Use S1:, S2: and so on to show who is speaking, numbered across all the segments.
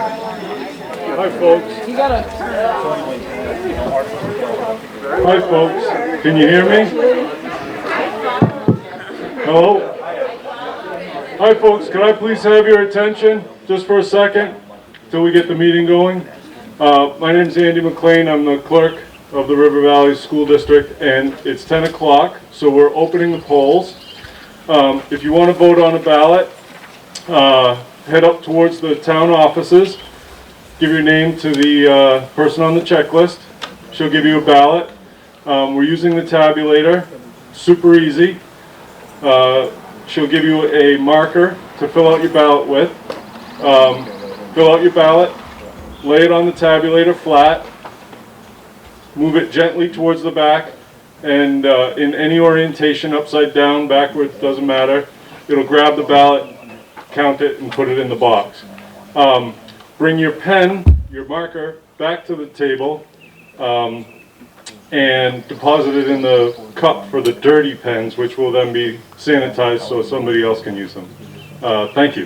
S1: Hi, folks. Hi, folks. Can you hear me? Hello? Hi, folks. Can I please have your attention just for a second till we get the meeting going? My name is Andy McLean. I'm the clerk of the River Valley School District, and it's 10 o'clock, so we're opening the polls. If you want to vote on a ballot, head up towards the town offices. Give your name to the person on the checklist. She'll give you a ballot. We're using the tabulator. Super easy. She'll give you a marker to fill out your ballot with. Fill out your ballot. Lay it on the tabulator flat. Move it gently towards the back. And in any orientation, upside down, backwards, doesn't matter. It'll grab the ballot, count it, and put it in the box. Bring your pen, your marker, back to the table and deposit it in the cup for the dirty pens, which will then be sanitized so somebody else can use them. Thank you.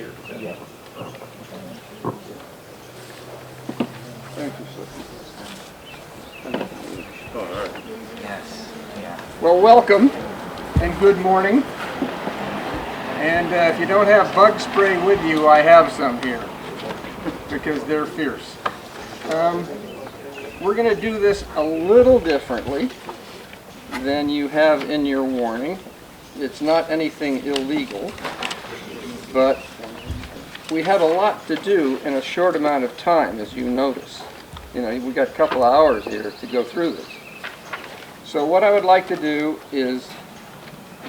S2: Thank you, sir. Well, welcome and good morning. And if you don't have bug spray with you, I have some here because they're fierce. We're going to do this a little differently than you have in your warning. It's not anything illegal, but we have a lot to do in a short amount of time, as you notice. You know, we got a couple of hours here to go through this. So what I would like to do is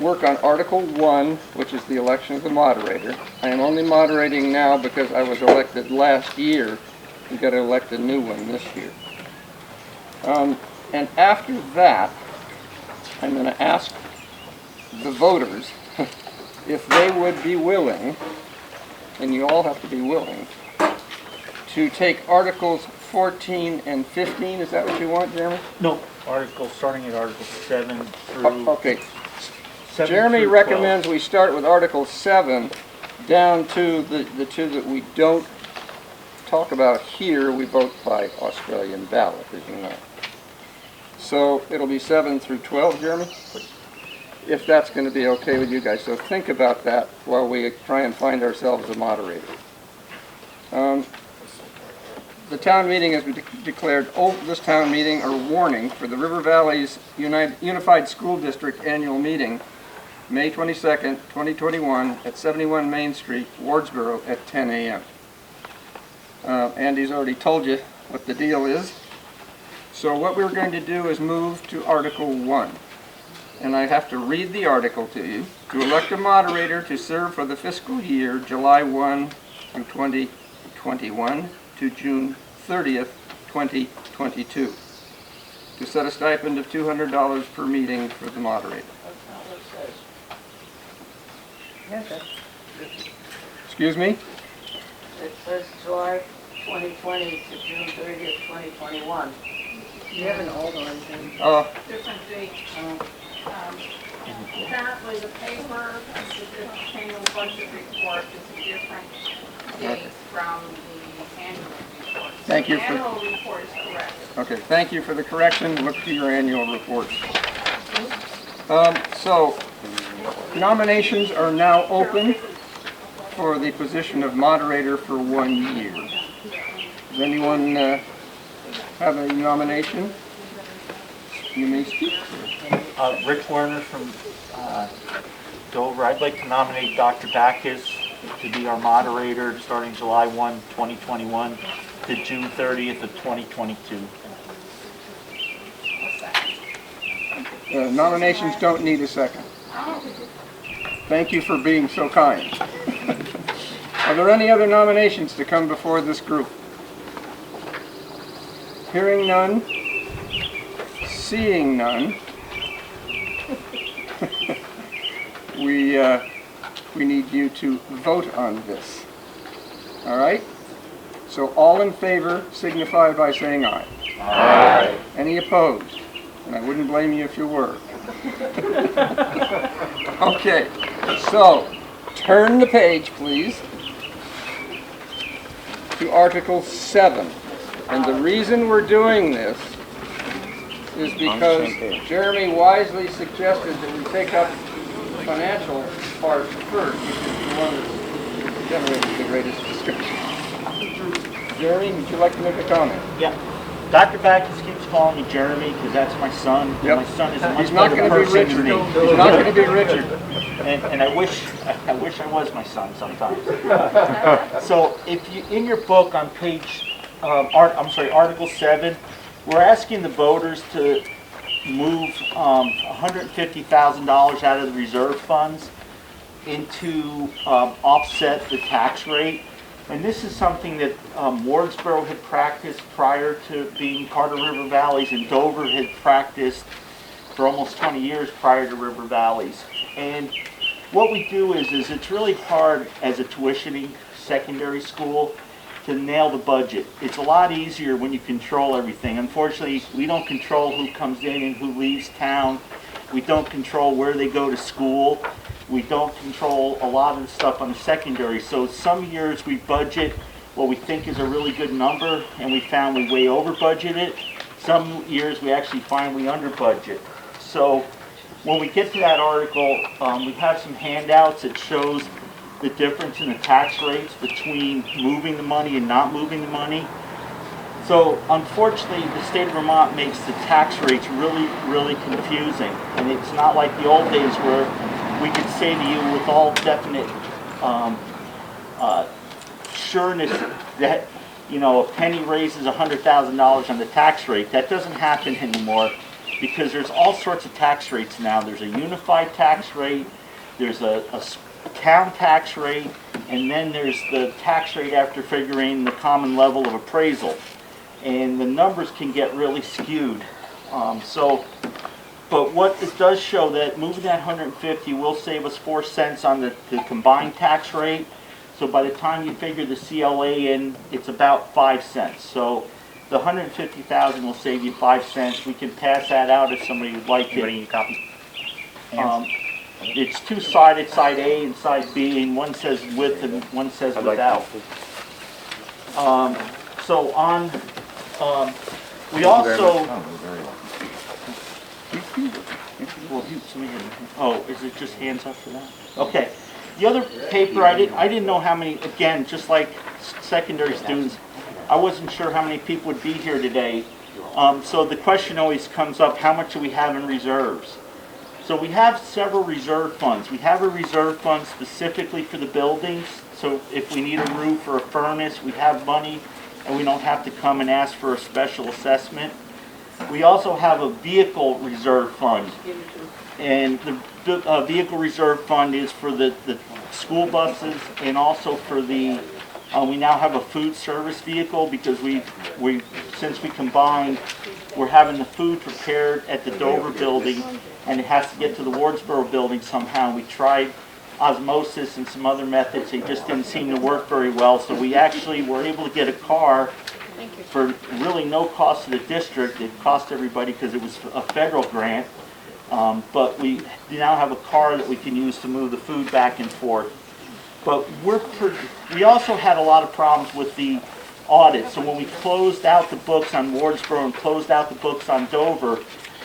S2: work on Article 1, which is the election of the moderator. I am only moderating now because I was elected last year. We got to elect a new one this year. And after that, I'm going to ask the voters if they would be willing, and you all have to be willing, to take Articles 14 and 15. Is that what you want, Jeremy?
S3: No, starting at Article 7 through...
S2: Okay. Jeremy recommends we start with Article 7 down to the two that we don't talk about here. We vote by Australian ballot, as you know. So it'll be 7 through 12, Jeremy, if that's going to be okay with you guys. So think about that while we try and find ourselves a moderator. The town meeting has been declared this town meeting or warning for the River Valley's Unified School District annual meeting, May 22nd, 2021 at 71 Main Street, Wardsboro at 10 a.m. Andy's already told you what the deal is. So what we're going to do is move to Article 1. And I have to read the article to you. To elect a moderator to serve for the fiscal year July 1 through 2021 to June 30th, 2022. To set a stipend of $200 per meeting for the moderator. Excuse me?
S4: It says July 2020 to June 30th, 2021. You have an old one.
S5: Different date. Apparently the paper, the annual budget report is a different date from the annual report.
S2: Thank you.
S5: The annual report is correct.
S2: Okay, thank you for the correction. Look to your annual report. So, nominations are now open for the position of moderator for 1 year. Does anyone have a nomination? You may speak.
S3: Rick Werner from Dover. I'd like to nominate Dr. Backus to be our moderator starting July 1, 2021 to June 30th of 2022.
S2: Nominations don't need a second. Thank you for being so kind. Are there any other nominations to come before this group? Hearing none, seeing none, we need you to vote on this. All right? So all in favor signify by saying aye.
S3: Aye.
S2: Any opposed? And I wouldn't blame you if you were. Okay, so turn the page, please. to Article 7. And the reason we're doing this is because Jeremy wisely suggested that we take up the financial part first, which is the one that's generated the greatest discussion. Jeremy, would you like to make a comment?
S3: Yeah. Dr. Backus keeps calling me Jeremy because that's my son. And
S2: Yep.
S3: my son is a much
S2: He's not
S3: better
S2: going to be
S3: person
S2: Richard.
S3: than me.
S2: He's not going to be Richard.
S3: And I wish I was my son sometimes. So if you, in your book on page, Article 7, we're asking the voters to move $150,000 out of the reserve funds into offset the tax rate. And this is something that Wardsboro had practiced prior to being part of River Valleys, and Dover had practiced for almost 20 years prior to River Valleys. And what we do is it's really hard as a tuitioning secondary school to nail the budget. It's a lot easier when you control everything. Unfortunately, we don't control who comes in and who leaves town. We don't control where they go to school. We don't control a lot of the stuff on the secondary. So some years we budget what we think is a really good number, and we found we way over budget it. Some years we actually find we under budget. So when we get to that article, we have some handouts that shows the difference in the tax rates between moving the money and not moving the money. So unfortunately, the state of Vermont makes the tax rates really, really confusing. And it's not like the old days where we could say to you with all definite sureness that, you know, a penny raises $100,000 on the tax rate. That doesn't happen anymore because there's all sorts of tax rates now. There's a unified tax rate, there's a town tax rate, and then there's the tax rate after figuring the common level of appraisal. And the numbers can get really skewed. But what it does show that moving that 150 will save us 4 cents on the combined tax rate. So by the time you figure the CLA in, it's about 5 cents. So the 150,000 will save you 5 cents. We can pass that out if somebody would like it.
S6: Anybody need a copy?
S3: It's two-sided, side A and side B, and one says with and one says without. So on, we also. Oh, is it just hands up for that? Okay. The other paper, I didn't know how many, again, just like secondary students, I wasn't sure how many people would be here today. So the question always comes up, how much do we have in reserves? So we have several reserve funds. We have a reserve fund specifically for the buildings. So if we need a roof or a furnace, we have money and we don't have to come and ask for a special assessment. We also have a vehicle reserve fund. And the vehicle reserve fund is for the school buses and also for the, we now have a food service vehicle because since we combined, we're having the food prepared at the Dover building and it has to get to the Wardsboro building somehow. We tried osmosis and some other methods. They just didn't seem to work very well. So we actually were able to get a car for really no cost to the district. It cost everybody because it was a federal grant. But we now have a car that we can use to move the food back and forth. But we also had a lot of problems with the audit. So when we closed out the books on Wardsboro and closed out the books on Dover,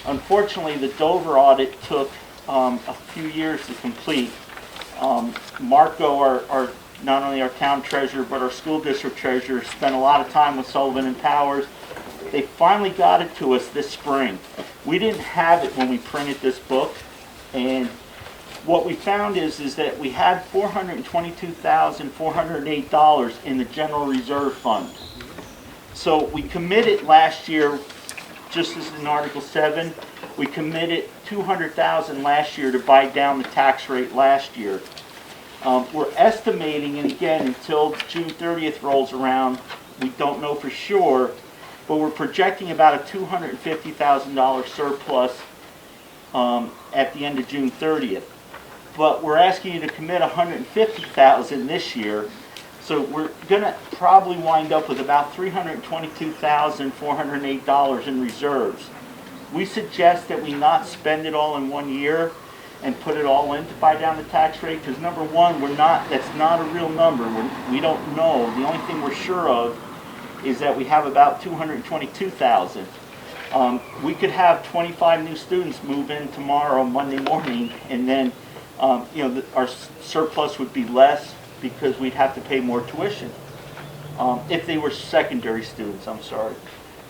S3: unfortunately the Dover audit took a few years to complete. Marco, our not only our town treasurer but our school district treasurer, spent a lot of time with Sullivan and Powers. They finally got it to us this spring. We didn't have it when we printed this book, and what we found is that we had $422,408 in the general reserve fund. So we committed last year, just as in Article 7, we committed $200,000 last year to buy down the tax rate last year. We're estimating, and again, until June 30th rolls around, we don't know for sure, but we're projecting about a $250,000 surplus at the end of June 30th. But we're asking you to commit $150,000 this year, so we're going to probably wind up with about $322,408 in reserves. We suggest that we not spend it all in 1 year, and put it all in to buy down the tax rate? Because number one, that's not a real number. We don't know. The only thing we're sure of is that we have about 222,000. We could have 25 new students move in tomorrow, Monday morning, and then our surplus would be less because we'd have to pay more tuition. If they were secondary students, I'm sorry.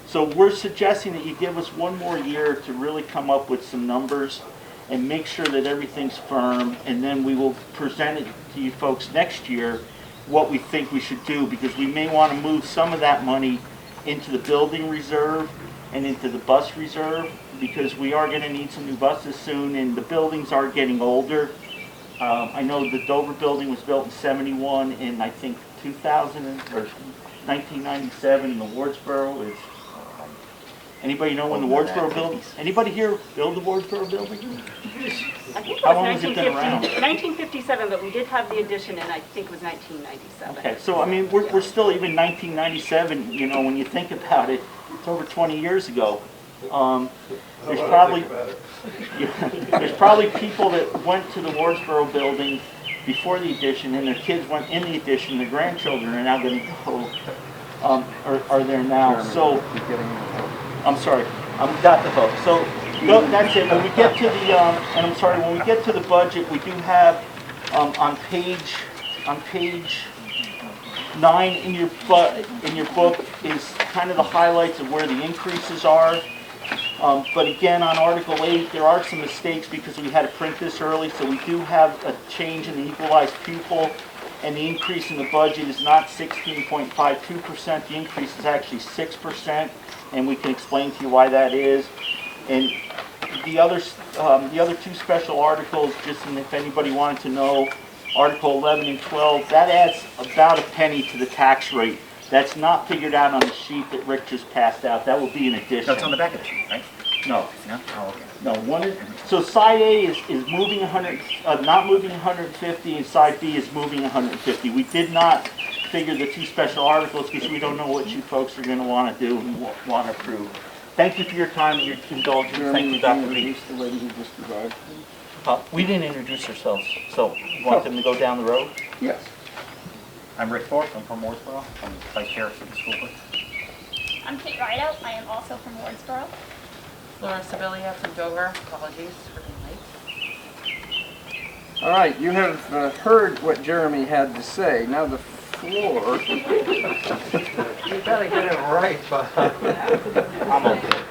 S3: So we're suggesting that you give us one more year to really come up with some numbers and make sure that everything's firm, and then we will present it to you folks next year what we think we should do, because we may want to move some of that money into the building reserve and into the bus reserve, because we are going to need some new buses soon, and the buildings are getting older. I know the Dover building was built in '71, and I think 2000 or 1997 in the Wardsboro is. Anybody know when the Wardsboro building? Anybody here build the Wardsboro building?
S6: I think it
S3: How
S6: was
S3: long has it been around?
S6: 1957, but we did have the addition, and I think it was 1997.
S3: Okay, so I mean, we're still even 1997. You know, when you think about it, it's over 20 years ago. There's probably people that went to the Wardsboro building before the addition, and their kids went in the addition. Their grandchildren are now going to go, are there now. So, I'm sorry, I'm got the hook. So that's it. When we get to the, and I'm sorry, when we get to the budget, we do have on page 9 in your book is kind of the highlights of where the increases are. But again, on Article 8, there are some mistakes because we had to print this early, so we do have a change in the equalized pupil, and the increase in the budget is not 16.52%. The increase is actually 6%, and we can explain to you why that is. And the other two special articles, just if anybody wanted to know, Article 11 and 12, that adds about a penny to the tax rate. That's not figured out on the sheet that Rick just passed out. That will be an addition.
S7: No, it's on the back of the sheet, right?
S3: No.
S7: No? Oh, okay.
S3: No, one is, so side A is moving 100, not moving 150, and side B is moving 150. We did not figure the two special articles because we don't know what you folks are going to want to do and want to approve. Thank you for your time and your indulgence. Thank you, Dr. Lee.
S2: The lady who just arrived.
S3: We didn't introduce ourselves, so you want them to go down the road?
S2: Yes.
S7: I'm Rick Thorpe. I'm from Wardsboro. I'm vice chair for the school board.
S8: I'm Kate Rideout. I am also from Wardsboro.
S9: Laura Sibilia from Dover. Apologies for being late.
S2: All right, you have heard what Jeremy had to say. Now the floor.
S10: You gotta get it right, but
S3: I'm okay.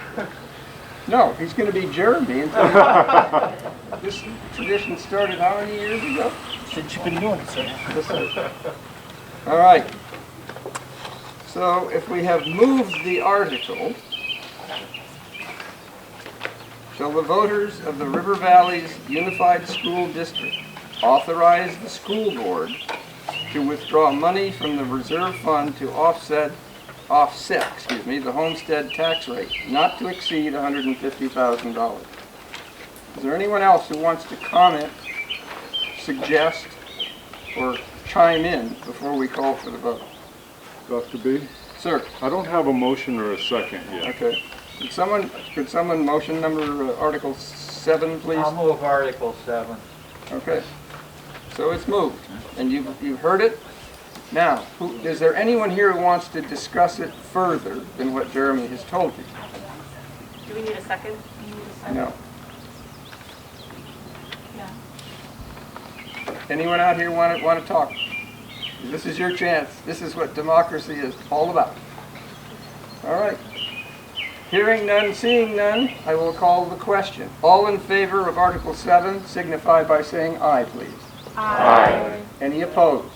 S2: No, he's going to be Jeremy until this tradition started how many years ago?
S3: Since you've been doing it, sir.
S2: All right. So if we have moved the article, shall the voters of the River Valley's Unified School District authorize the school board to withdraw money from the reserve fund to offset the homestead tax rate, not to exceed $150,000. Is there anyone else who wants to comment, suggest, or chime in before we call for the vote?
S1: Dr. B?
S2: Sir.
S1: I don't have a motion or a second yet.
S2: Okay. Could someone motion number Article 7, please?
S10: I'll move Article 7.
S2: Okay. So it's moved, and you've heard it. Now, is there anyone here who wants to discuss it further than what Jeremy has told you?
S6: Do we need a second?
S2: No. Anyone out here want to talk? This is your chance. This is what democracy is all about. All right. Hearing none, seeing none, I will call the question. All in favor of Article 7 signify by saying aye, please.
S6: Aye.
S2: Any opposed?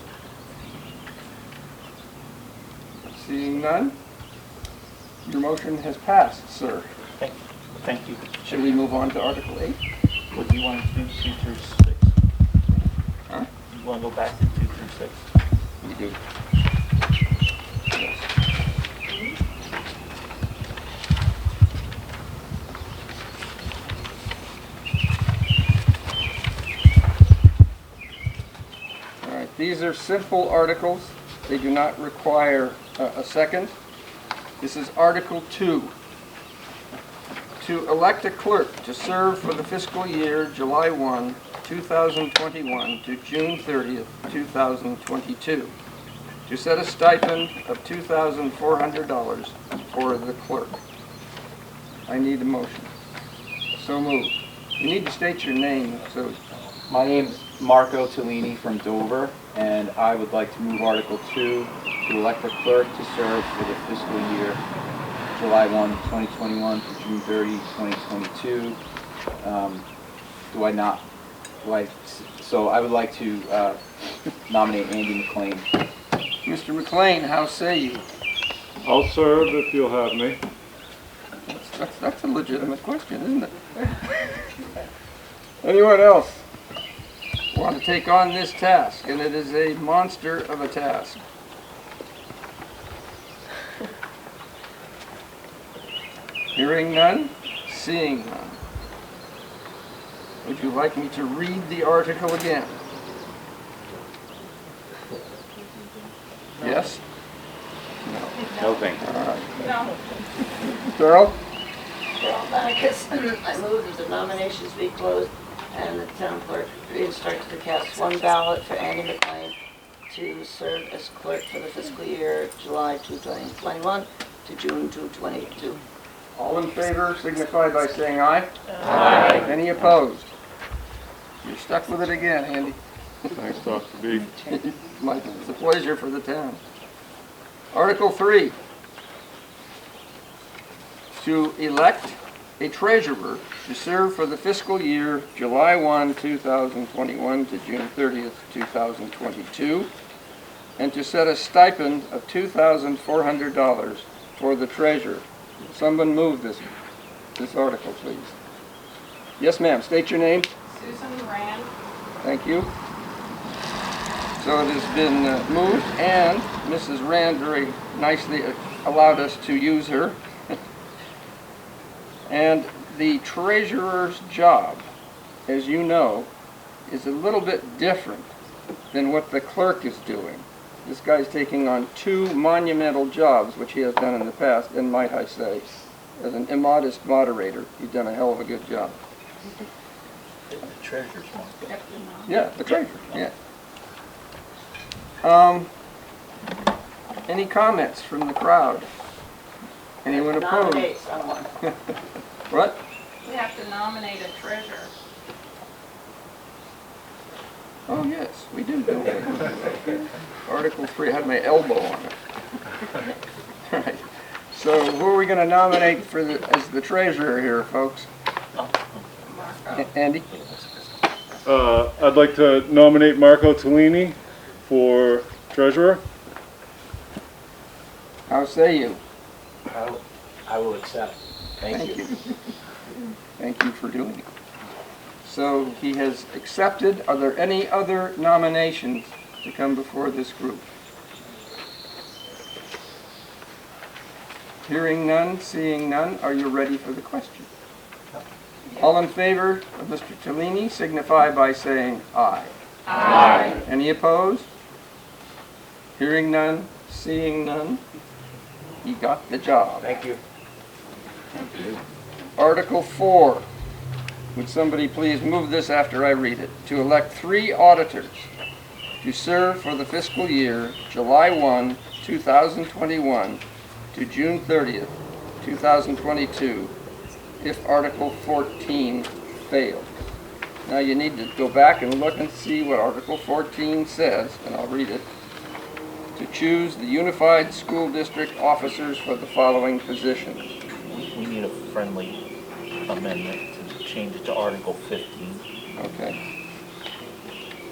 S2: Seeing none, your motion has passed, sir.
S3: Thank you.
S2: Should we move on to Article 8?
S3: What do you want to do, 2 through 6?
S2: Huh?
S3: You want to go back to 2 through 6?
S2: We do. Yes. All right, these are simple articles. They do not require a second. This is Article 2. to elect a clerk to serve for the fiscal year July 1, 2021 to June 30th, 2022. To set a stipend of $2,400 for the clerk. I need a motion. So moved. You need to state your name, so.
S11: My name's Marco Tellini from Dover, and I would like to move Article 2 to elect a clerk to serve for the fiscal year July 1, 2021 to June 30, 2022. So I would like to nominate Andy McLean.
S2: Mr. McLean, how say you?
S1: I'll serve if you'll have me.
S2: That's a legitimate question, isn't it? Anyone else want to take on this task? And it is a monster of a task. Hearing none, seeing none. Would you like me to read the article again? Yes?
S11: No thank you.
S2: All right.
S5: No.
S2: Darrell?
S4: Well, Backus, I move that the nominations be closed and the town clerk be instructed to cast one ballot for Andy McLean to serve as clerk for the fiscal year July 2021 to June 2022.
S2: All in favor signify by saying aye.
S4: Aye.
S2: Any opposed? You're stuck with it again, Andy.
S1: Thanks, Dr. B.
S2: It's a pleasure for the town. Article 3. To elect a treasurer to serve for the fiscal year July 1, 2021 to June 30th, 2022, and to set a stipend of $2,400 for the treasurer. Someone move this article, please. Yes, ma'am. State your name.
S5: Susan Rand.
S2: Thank you. So it has been moved, and Mrs. Rand very nicely allowed us to use her. And the treasurer's job, as you know, is a little bit different than what the clerk is doing. This guy's taking on two monumental jobs, which he has done in the past, and might I say, as an immodest moderator, he's done a hell of a good job.
S3: The treasurer's one.
S2: Yeah, the treasurer, yeah. Any comments from the crowd? Anyone opposed?
S4: Nominate someone.
S2: What?
S5: We have to nominate a treasurer.
S2: Oh, yes, we do, don't we? Article 3, I had my elbow on it. All right. So who are we going to nominate for as the treasurer here, folks? Andy?
S1: I'd like to nominate Marco Tellini for treasurer.
S2: How say you?
S11: I will accept. Thank you.
S2: Thank you for doing it. So he has accepted. Are there any other nominations to come before this group? Hearing none, seeing none, are you ready for the question? All in favor of Mr. Tellini signify by saying aye.
S4: Aye.
S2: Any opposed? Hearing none, seeing none, he got the job.
S11: Thank you.
S2: Article 4. Would somebody please move this after I read it? To elect 3 auditors to serve for the fiscal year July 1, 2021 to June 30th, 2022, if Article 14 fails. Now you need to go back and look and see what Article 14 says, and I'll read it. To choose the Unified School District officers for the following positions.
S3: We need a friendly amendment to change it to Article 15.
S2: Okay.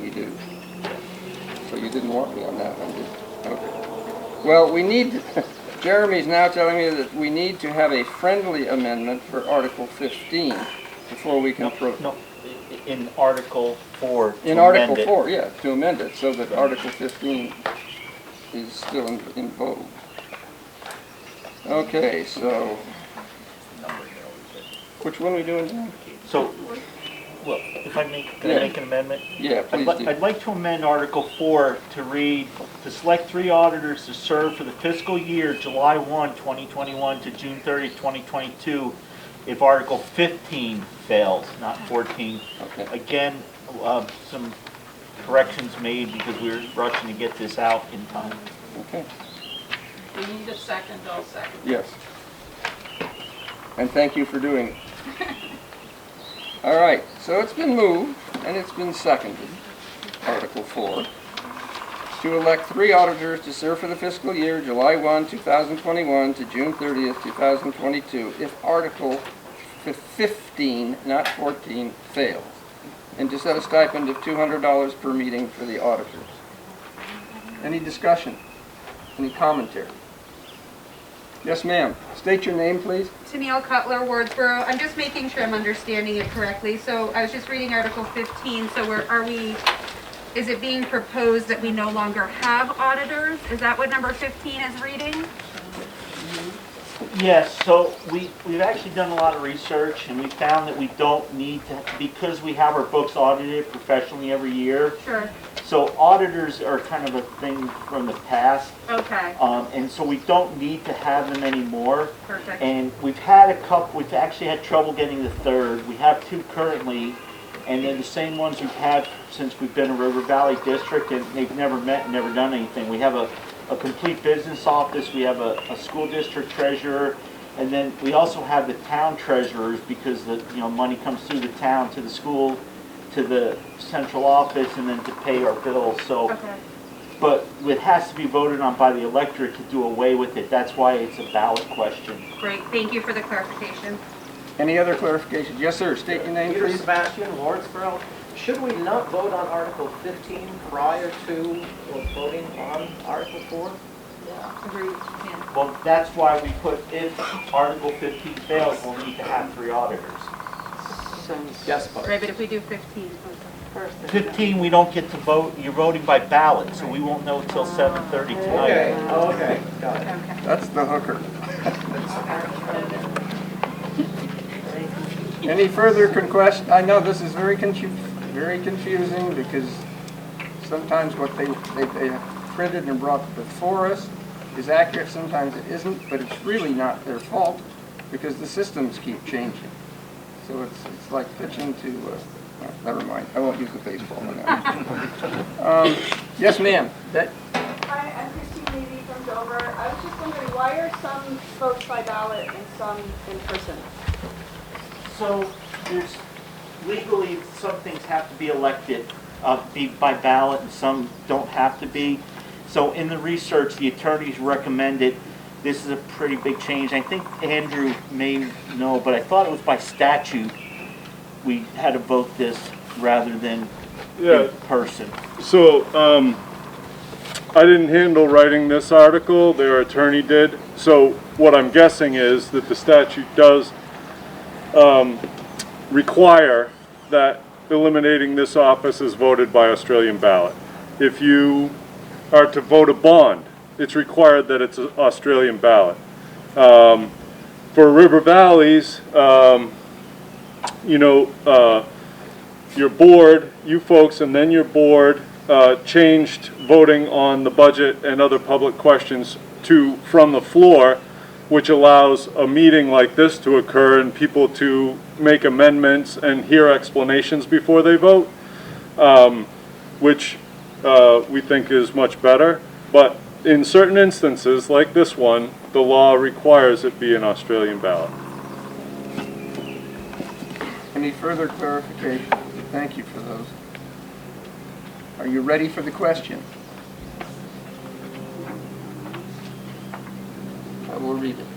S2: We do. So you didn't want me on that one, did you? Okay. Well, we need, Jeremy's now telling me that we need to have a friendly amendment for Article 15 before we can
S3: No, in Article 4.
S2: In Article 4, yeah, to amend it so that Article 15 is still in vogue. Okay, so which one are we doing now?
S3: So, well, if I make, can I make an amendment?
S2: Yeah, please do.
S3: I'd like to amend Article 4 to read, to select 3 auditors to serve for the fiscal year July 1, 2021 to June 30, 2022, if Article 15 fails, not 14.
S2: Okay.
S3: Again, some corrections made because we were rushing to get this out in time.
S2: Okay.
S5: We need a second, I'll second.
S2: Yes. And thank you for doing it. All right, so it's been moved and it's been seconded, Article 4, to elect 3 auditors to serve for the fiscal year July 1, 2021 to June 30th, 2022, if Article 15, not 14, fails, and to set a stipend of $200 per meeting for the auditors. Any discussion? Any commentary? Yes, ma'am. State your name, please.
S12: Tennille Cutler, Wardsboro. I'm just making sure I'm understanding it correctly. So I was just reading Article 15. So is it being proposed that we no longer have auditors? Is that what number 15 is reading?
S3: Yes, so we've actually done a lot of research and we found that we don't need to, because we have our books audited professionally every year.
S12: Sure.
S3: So auditors are kind of a thing from the past.
S12: Okay.
S3: And so we don't need to have them anymore.
S12: Perfect.
S3: And we've actually had trouble getting the third. We have 2 currently, and they're the same ones we've had since we've been a River Valley district, and they've never met and never done anything. We have a complete business office, we have a school district treasurer, and then we also have the town treasurers because the money comes through the town to the school, to the central office, and then to pay our bills. So,
S12: okay.
S3: But it has to be voted on by the electorate to do away with it. That's why it's a ballot question.
S12: Great. Thank you for the clarification.
S2: Any other clarification? Yes, sir. State your name,
S10: Peter
S2: please.
S10: Sebastian, Wardsboro. Should we not vote on Article 15 prior to voting on Article 4?
S12: Agreed. Yeah.
S3: Well, that's why we put, if Article 15 fails, we'll need to have 3 auditors.
S10: Yes, but
S12: Right, but if we do 15 first.
S3: 15, we don't get to vote. You're voting by ballot, so we won't know until 7:30 tonight.
S10: okay, okay, got it.
S12: Okay.
S2: That's the hooker. Any further question? I know this is very confusing because sometimes what they have printed and brought before us is accurate, sometimes it isn't, but it's really not their fault because the systems keep changing. So it's like pitching to, never mind, I won't use the baseball analogy. Yes, ma'am.
S5: Hi, I'm Christine Levy from Dover. I was just wondering, why are some votes by ballot and some in person?
S3: So there's legally, some things have to be elected, be by ballot, and some don't have to be. So in the research, the attorneys recommended this is a pretty big change. I think Andrew may know, but I thought it was by statute we had to vote this rather than in person.
S1: So, I didn't handle writing this article, their attorney did. So what I'm guessing is that the statute does require that eliminating this office is voted by Australian ballot. If you are to vote a bond, it's required that it's an Australian ballot. For River Valleys, your board, you folks and then your board changed voting on the budget and other public questions from the floor, which allows a meeting like this to occur and people to make amendments and hear explanations before they vote, which we think is much better. But in certain instances, like this one, the law requires it be an Australian ballot.
S2: Any further clarification? Thank you for those. Are you ready for the question? I will read it.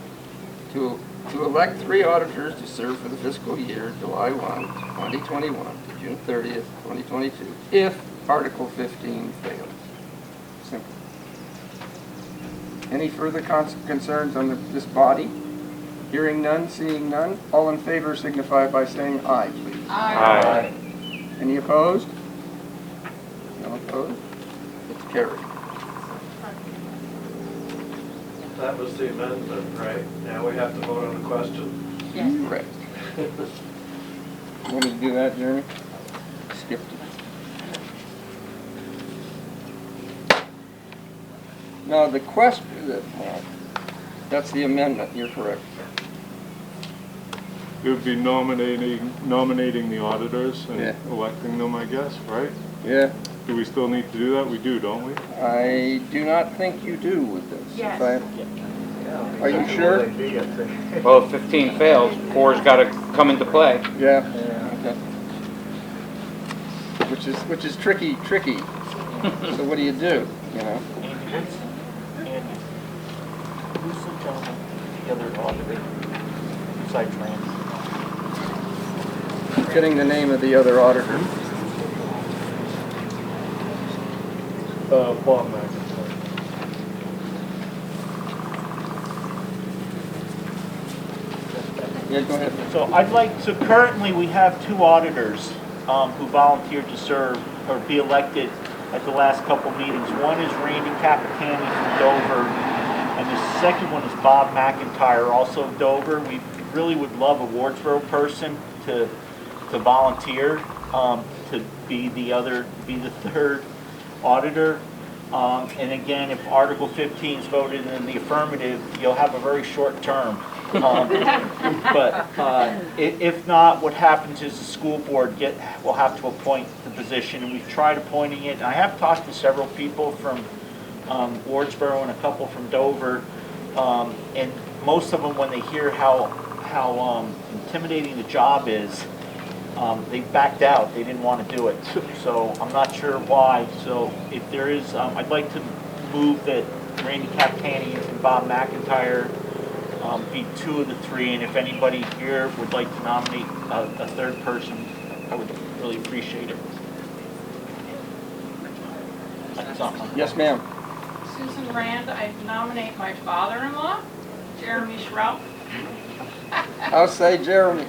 S2: To elect 3 auditors to serve for the fiscal year July 1, 2021 to June 30th, 2022, if Article 15 fails. Simple. Any further concerns on this body? Hearing none, seeing none, all in favor signify by saying aye, please.
S5: Aye.
S2: Any opposed? No opposed? It's carried.
S13: That was the amendment, right? Now we have to vote on the question?
S12: Yes.
S2: Correct. Want me to do that, Jeremy? Skipped it. Now the question, well, that's the amendment, you're correct.
S1: it would be nominating the auditors and
S2: Yeah.
S1: electing them, I guess, right?
S2: Yeah.
S1: Do we still need to do that? We do, don't we?
S2: I do not think you do with this.
S6: Yes.
S2: Are you sure?
S11: Well, if 15 fails, 4's got to come into play.
S2: Yeah. Okay. Which is tricky. So what do? You know?
S3: Andy, who's the gentleman, the other auditor, besides Randy?
S2: Getting the name of the other auditor.
S1: Bob McIntyre.
S2: Yeah, go ahead.
S3: So so currently we have 2 auditors who volunteered to serve or be elected at the last couple meetings. One is Randy Capitani from Dover, and the second one is Bob McIntyre, also of Dover. We really would love a Wardsboro person to volunteer to be the third auditor. And again, if Article 15 is voted in the affirmative, you'll have a very short term. But if not, what happens is the school board will have to appoint the position, and we've tried appointing it. I have talked to several people from Wardsboro and a couple from Dover, and most of them, when they hear how intimidating the job is, they backed out. They didn't want to do it. So I'm not sure why. So if there is, I'd like to move that Randy Capitani and Bob McIntyre be 2 of the 3, and if anybody here would like to nominate a third person, I would really appreciate it.
S2: Yes, ma'am.
S5: Susan Rand, I nominate my father-in-law, Jeremy Schraub.
S2: I'll say Jeremy.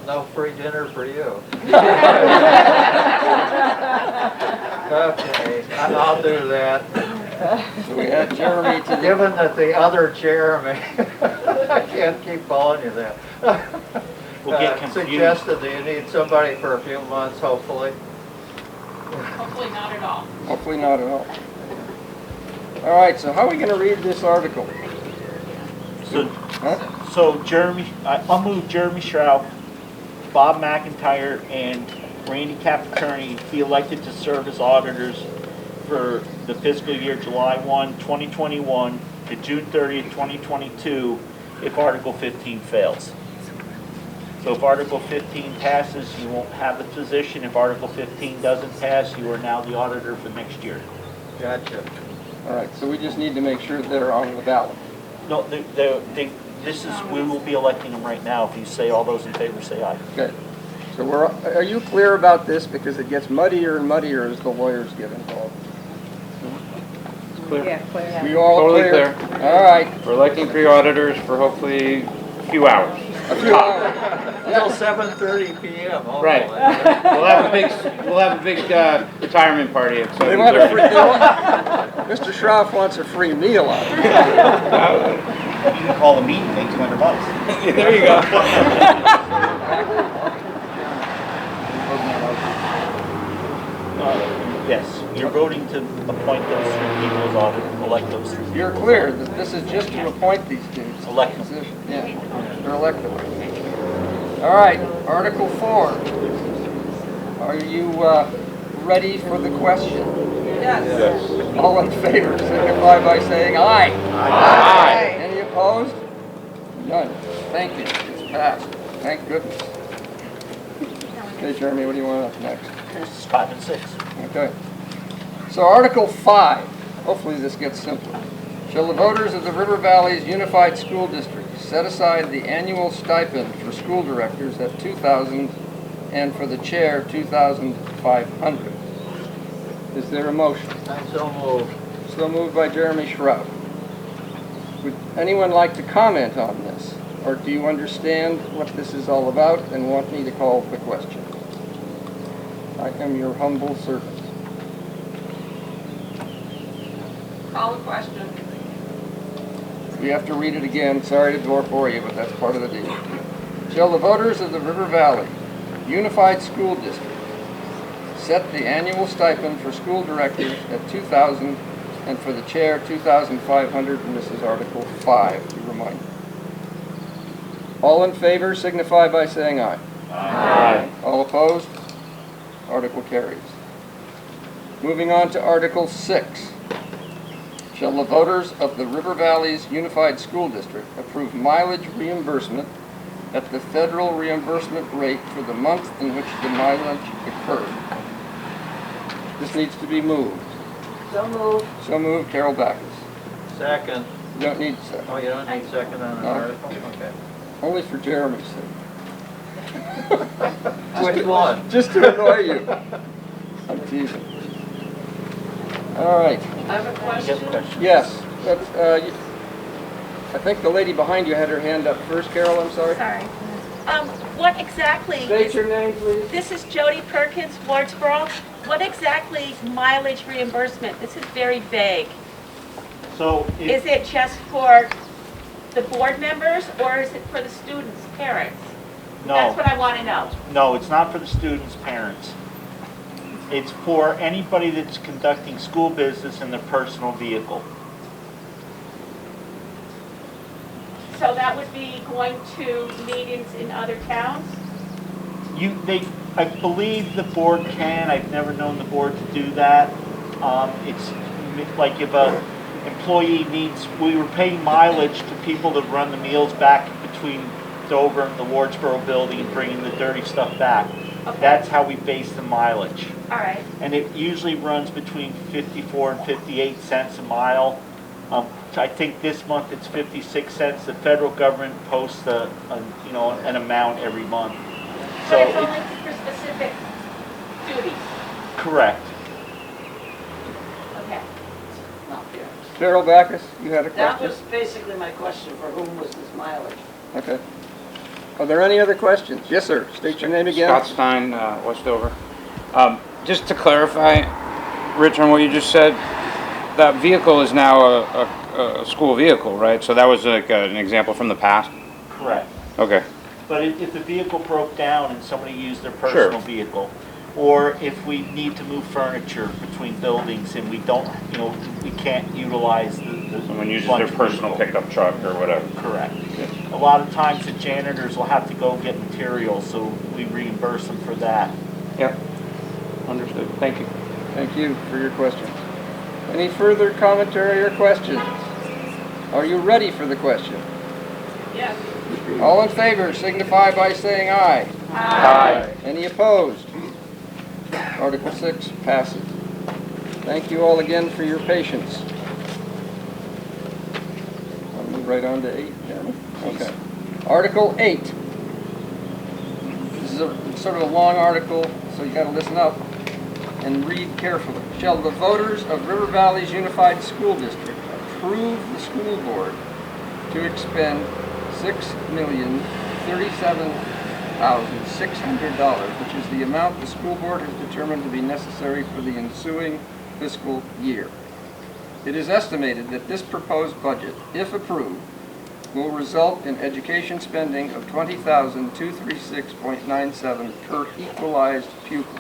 S13: No free dinner for you. Okay, I'll do that.
S2: So we had Jeremy to the...
S13: Given that the other Jeremy, I can't keep calling you that.
S3: We'll get confused.
S13: Suggested that you need somebody for a few months, hopefully.
S5: Hopefully not at all.
S2: Hopefully not at all. All right, so how are we going to read this article?
S3: So I'll move Jeremy Schraub, Bob McIntyre, and Randy Capitani be elected to serve as auditors for the fiscal year July 1, 2021 to June 30th, 2022, if Article 15 fails. So if Article 15 passes, you won't have the position. If Article 15 doesn't pass, you are now the auditor for next year.
S13: Gotcha.
S2: All right, so we just need to make sure they're on the ballot.
S3: No, we will be electing them right now. If you say all those in favor, say aye.
S2: Okay. So are you clear about this? Because it gets muddier and muddier as the lawyers get involved.
S11: Clear.
S9: Yeah, clear.
S2: We all
S11: Totally clear.
S2: All right.
S11: We're electing 3 auditors for hopefully a few hours.
S2: A few hours.
S13: Until 7:30 p.m. hopefully.
S11: Right. We'll have a big retirement party at 7:30.
S2: They want Mr. Schraub wants a free meal out of it.
S7: You can call the meeting, make $200.
S11: There you go.
S3: Yes, you're voting to appoint those 3 people as auditors, elect those 3 people.
S2: You're clear that this is just to appoint these two.
S3: Elect them.
S2: Position. Yeah, they're elected. All right, Article 4. Are you ready for the question?
S12: Yes.
S2: All in favor, signify by saying aye.
S11: Aye.
S2: Any opposed? None. Thank you. It's passed. Thank goodness. Okay, Jeremy, what do you want up next?
S3: 5 and 6.
S2: Okay. So Article 5, hopefully this gets simpler. Shall the voters of the River Valley's Unified School District set aside the annual stipend for school directors at $2,000 and for the chair $2,500? Is there a motion?
S13: So moved.
S2: So moved by Jeremy Schraub. Would anyone like to comment on this? Or do you understand what this is all about and want me to call the question? I am your humble servant.
S5: Call the question.
S2: We have to read it again. Sorry to bore you, but that's part of the deal. Shall the voters of the River Valley Unified School District set the annual stipend for school directors at $2,000 and for the chair $2,500, and this is Article 5, to remind you. All in favor signify by saying aye.
S3: Aye.
S2: All opposed? Article carries. Moving on to Article 6. Shall the voters of the River Valleys Unified School District approve mileage reimbursement at the federal reimbursement rate for the month in which the mileage occurred? This needs to be moved.
S4: So moved.
S2: So moved, Carol Backus.
S13: Second.
S2: You don't need a second.
S13: Oh, you don't need second on an
S2: No.
S13: article? Okay.
S2: Only for Jeremy's sake.
S13: Which one?
S2: Just to annoy you. I'm teasing. All right.
S4: I have a question.
S2: Yes. I think the lady behind you had her hand up first. Carol, I'm sorry.
S14: Sorry. What exactly?
S2: State your name, please.
S14: This is Jody Perkins, Wardsboro. What exactly mileage reimbursement? This is very vague.
S3: So
S14: Is it just for the board members or is it for the students' parents? That's what I want to know.
S3: No, it's not for the students' parents. It's for anybody that's conducting school business in their personal vehicle.
S14: So that would be going to meetings in other towns?
S3: I believe the board can. I've never known the board to do that. It's like if a employee needs, we were paying mileage to people that run the meals back between Dover and the Wardsboro building and bringing the dirty stuff back.
S14: Okay.
S3: That's how we base the mileage.
S14: All right.
S3: And it usually runs between 54 and 58 cents a mile. I think this month it's 56 cents. The federal government posts an amount every month.
S14: So it's only for specific duties?
S3: Correct.
S14: Okay.
S4: Not fair.
S2: Carol Backus, you had a
S4: That
S2: question?
S4: was basically my question, for whom was this mileage?
S2: Okay. Are there any other questions? Yes, sir. State your name again.
S15: Scott Stein, West Dover. Just to clarify, Rich, on what you just said, that vehicle is now a school vehicle, right? So that was like an example from the past?
S3: Correct.
S15: Okay.
S3: But if the vehicle broke down and somebody used their personal vehicle, or if we need to move furniture between buildings and we don't, we can't utilize the
S15: Someone uses
S3: lunch
S15: their personal
S3: vehicle.
S15: pickup truck or whatever.
S3: Correct. A lot of times the janitors will have to go get materials, so we reimburse them for that.
S15: Yep. Understood. Thank you.
S2: Thank you for your questions. Any further commentary or questions? Are you ready for the question?
S14: Yes.
S2: All in favor signify by saying aye.
S15: Aye.
S2: Any opposed? Article 6 passes. Thank you all again for your patience. I'll move right on to 8, Jeremy. Okay. Article 8. This is sort of a long article, so you got to listen up and read carefully. Shall the voters of River Valleys Unified School District approve the school board to expend $6,037,600, which is the amount the school board has determined to be necessary for the ensuing fiscal year. It is estimated that this proposed budget, if approved, will result in education spending of $20,236.97 per equalized pupil.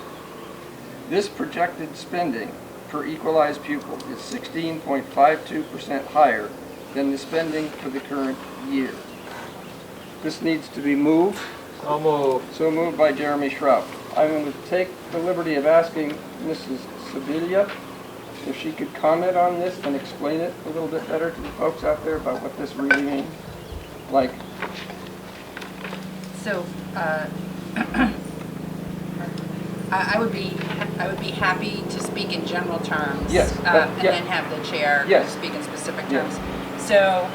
S2: This projected spending per equalized pupil is 16.52% higher than the spending for the current year. This needs to be moved.
S13: So moved.
S2: So moved by Jeremy Schraub. I'm going to take the liberty of asking Mrs. Sibilia if she could comment on this and explain it a little bit better to the folks out there about what this really means. Like,
S9: So, I would be happy to speak in general terms.
S2: Yes,
S9: And then have the chair speak in specific terms. So,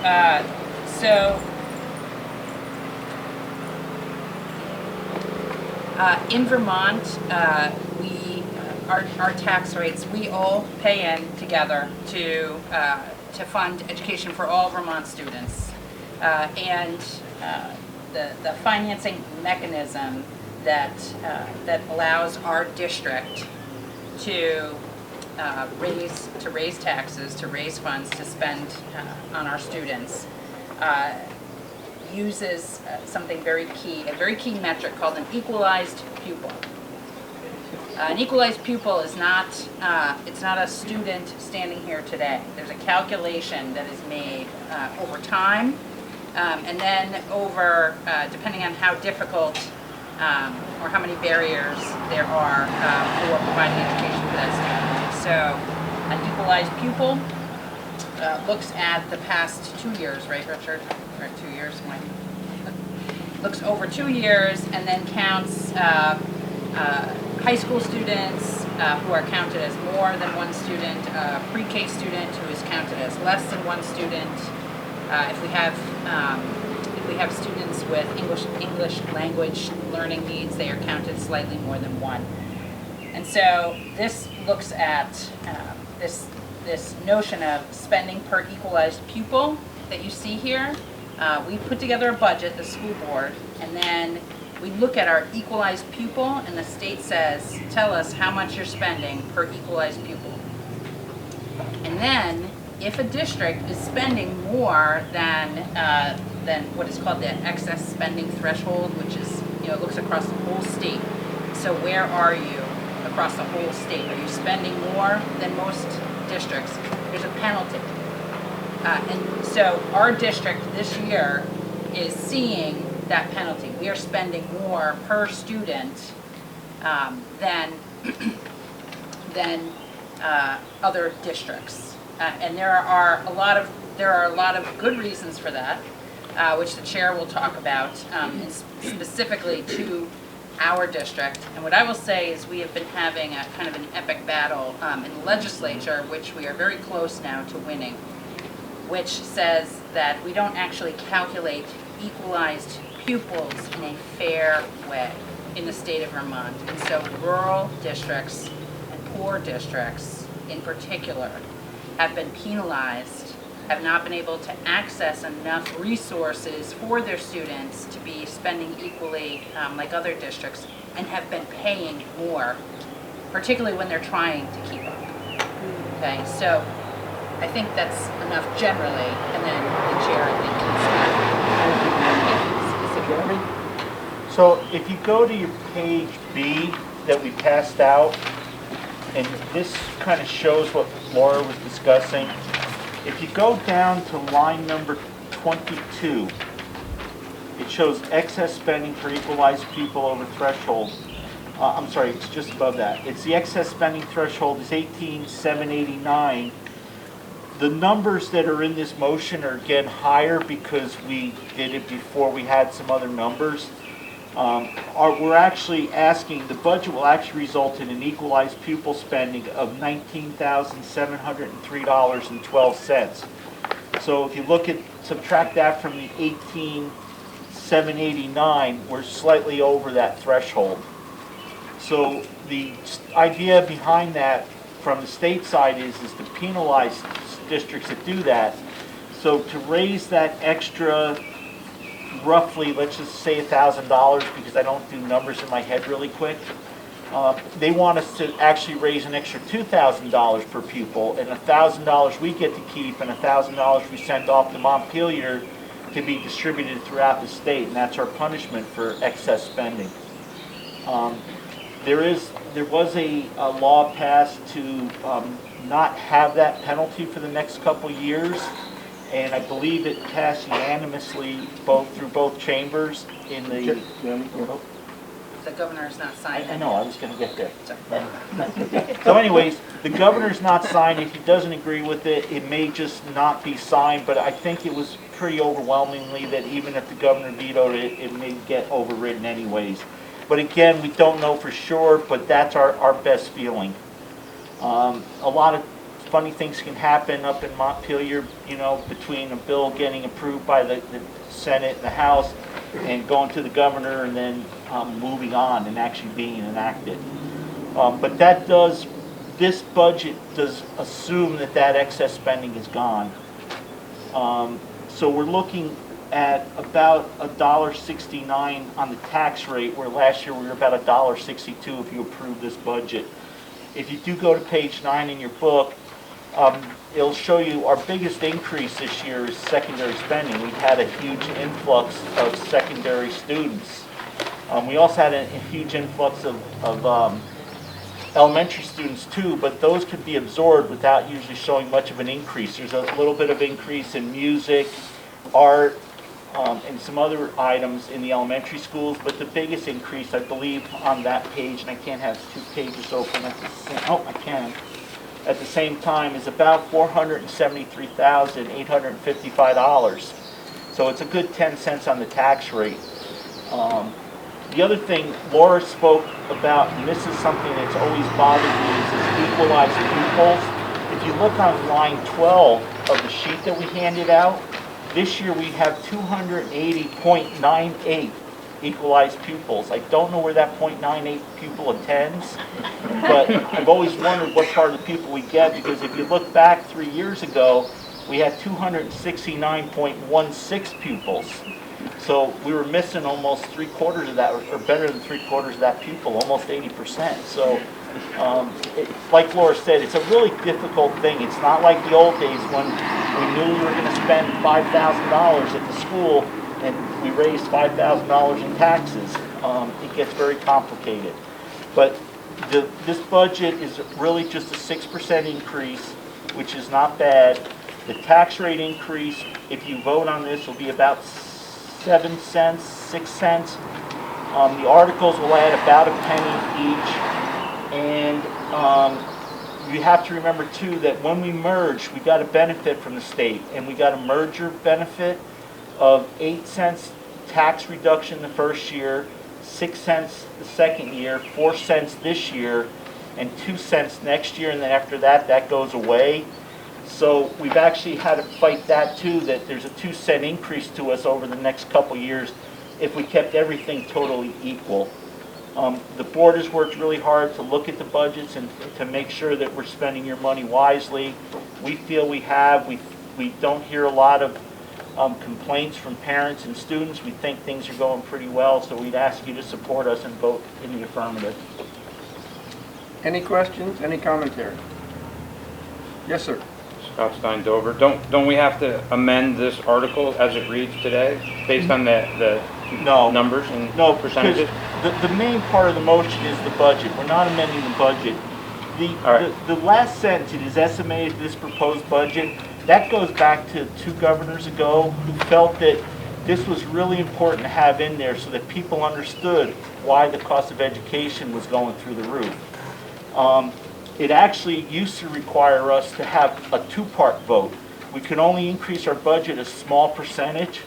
S9: in Vermont, our tax rates, we all pay in together to fund education for all Vermont students. And the financing mechanism that allows our district to raise taxes, to raise funds to spend on our students, uses something very key, a very key metric called an equalized pupil. An equalized pupil is not, it's not a student standing here today. There's a calculation that is made over time And then over, depending on how difficult or how many barriers there are for providing education for that student. So an equalized pupil looks at the past 2 years, right, Richard? Or 2 years, when? Looks over 2 years and then counts high school students who are counted as more than one student, pre-K student who is counted as less than one student. If we have students with English language learning needs, they are counted slightly more than one. And so this looks at this notion of spending per equalized pupil that you see here. We put together a budget, the school board, and then we look at our equalized pupil, and the state says, tell us how much you're spending per equalized pupil. And then, if a district is spending more than what is called the excess spending threshold, which is, looks across the whole state. So where are you across the whole state? Are you spending more than most districts? There's a penalty. And so our district this year is seeing that penalty. We are spending more per student than other districts, and there are a lot of good reasons for that, which the chair will talk about, and specifically to our district. And what I will say is we have been having a kind of an epic battle in the legislature, which we are very close now to winning, which says that we don't actually calculate equalized pupils in a fair way in the state of Vermont. And so rural districts and poor districts in particular have been penalized, have not been able to access enough resources for their students to be spending equally like other districts, and have been paying more, particularly when they're trying to keep up. Okay, so I think that's enough generally, and then the chair, I think, can speak specifically.
S3: So if you go to your page B that we passed out, and this kind of shows what Laura was discussing. If you go down to line number 22, it shows excess spending per equalized pupil over threshold. I'm sorry, it's just above that. It's the excess spending threshold is 18,789. The numbers that are in this motion are again higher because we did it before we had some other numbers. We're actually asking, the budget will actually result in an equalized pupil spending of $19,703.12. So if you subtract that from the 18,789, we're slightly over that threshold. So the idea behind that from the state side is to penalize districts that do that. So to raise that extra, roughly, let's just say $1,000, because I don't do numbers in my head really quick. They want us to actually raise an extra $2,000 per pupil, and $1,000 we get to keep, and $1,000 we send off to Montpelier to be distributed throughout the state, and that's our punishment for excess spending. There was a law passed to not have that penalty for the next couple years, and I believe it passed unanimously through both chambers in the...
S9: The governor's not signed it.
S3: I know, I was going to get there. So anyways, the governor's not signed it. He doesn't agree with it. It may just not be signed, but I think it was pretty overwhelmingly that even if the governor vetoed it, it may get overridden anyways. But again, we don't know for sure, but that's our best feeling. A lot of funny things can happen up in Montpelier, between a bill getting approved by the Senate and the House and going to the governor and then moving on and actually being enacted. But this budget does assume that excess spending is gone. So we're looking at about $1.69 on the tax rate, where last year we were about $1.62 if you approve this budget. If you do go to page 9 in your book, it'll show you our biggest increase this year is secondary spending. We've had a huge influx of secondary students. We also had a huge influx of elementary students too, but those could be absorbed without usually showing much of an increase. There's a little bit of increase in music, art, and some other items in the elementary schools, but the biggest increase, I believe, on that page, and I can't have two pages open at the same, oh, I can, at the same time, is about $473,855. So it's a good 10 cents on the tax rate. The other thing Laura spoke about, and this is something that's always bothered me, is this equalized pupils. If you look on line 12 of the sheet that we handed out, this year we have 280.98 equalized pupils. I don't know where that .98 pupil attends, but I've always wondered what part of the pupil we get, because if you look back 3 years ago, we had 269.16 pupils. So we were missing almost 3/4 of that, or better than 3/4 of that pupil, almost 80%. So like Laura said, it's a really difficult thing. It's not like the old days when we knew we were going to spend $5,000 at the school and we raised $5,000 in taxes. It gets very complicated. But this budget is really just a 6% increase, which is not bad. The tax rate increase, if you vote on this, will be about 7 cents, 6 cents. The articles will add about a penny each. And you have to remember too that when we merged, we got a benefit from the state, and we got a merger benefit of 8 cents tax reduction the first year, 6 cents the second year, 4 cents this year, and 2 cents next year, and then after that, that goes away. So we've actually had to fight that too, that there's a 2 cent increase to us over the next couple years if we kept everything totally equal. The board has worked really hard to look at the budgets and to make sure that we're spending your money wisely. We feel we have. We don't hear a lot of complaints from parents and students. We think things are going pretty well, so we'd ask you to support us and vote in the affirmative.
S2: Any questions, any commentary? Yes, sir.
S15: Scott Stein, Dover. Don't we have to amend this article as it reads today, based on the numbers and percentages?
S3: The main part of the motion is the budget. We're not amending the budget. The last sentence, it is estimated this proposed budget, that goes back to 2 governors ago who felt that this was really important to have in there so that people understood why the cost of education was going through the roof. It actually used to require us to have a 2-part vote. We could only increase our budget a small percentage,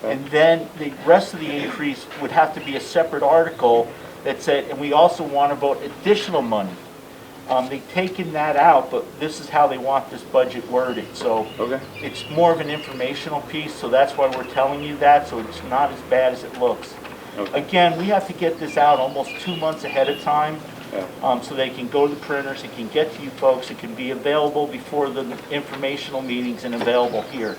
S3: and then the rest of the increase would have to be a separate article that said, and we also want to vote additional money. They've taken that out, but this is how they want this budget worded. So it's more of an informational piece, so that's why we're telling you that, so it's not as bad as it looks. Again, we have to get this out almost 2 months ahead of time. So they can go to the printers, it can get to you folks, it can be available before the informational meetings and available here.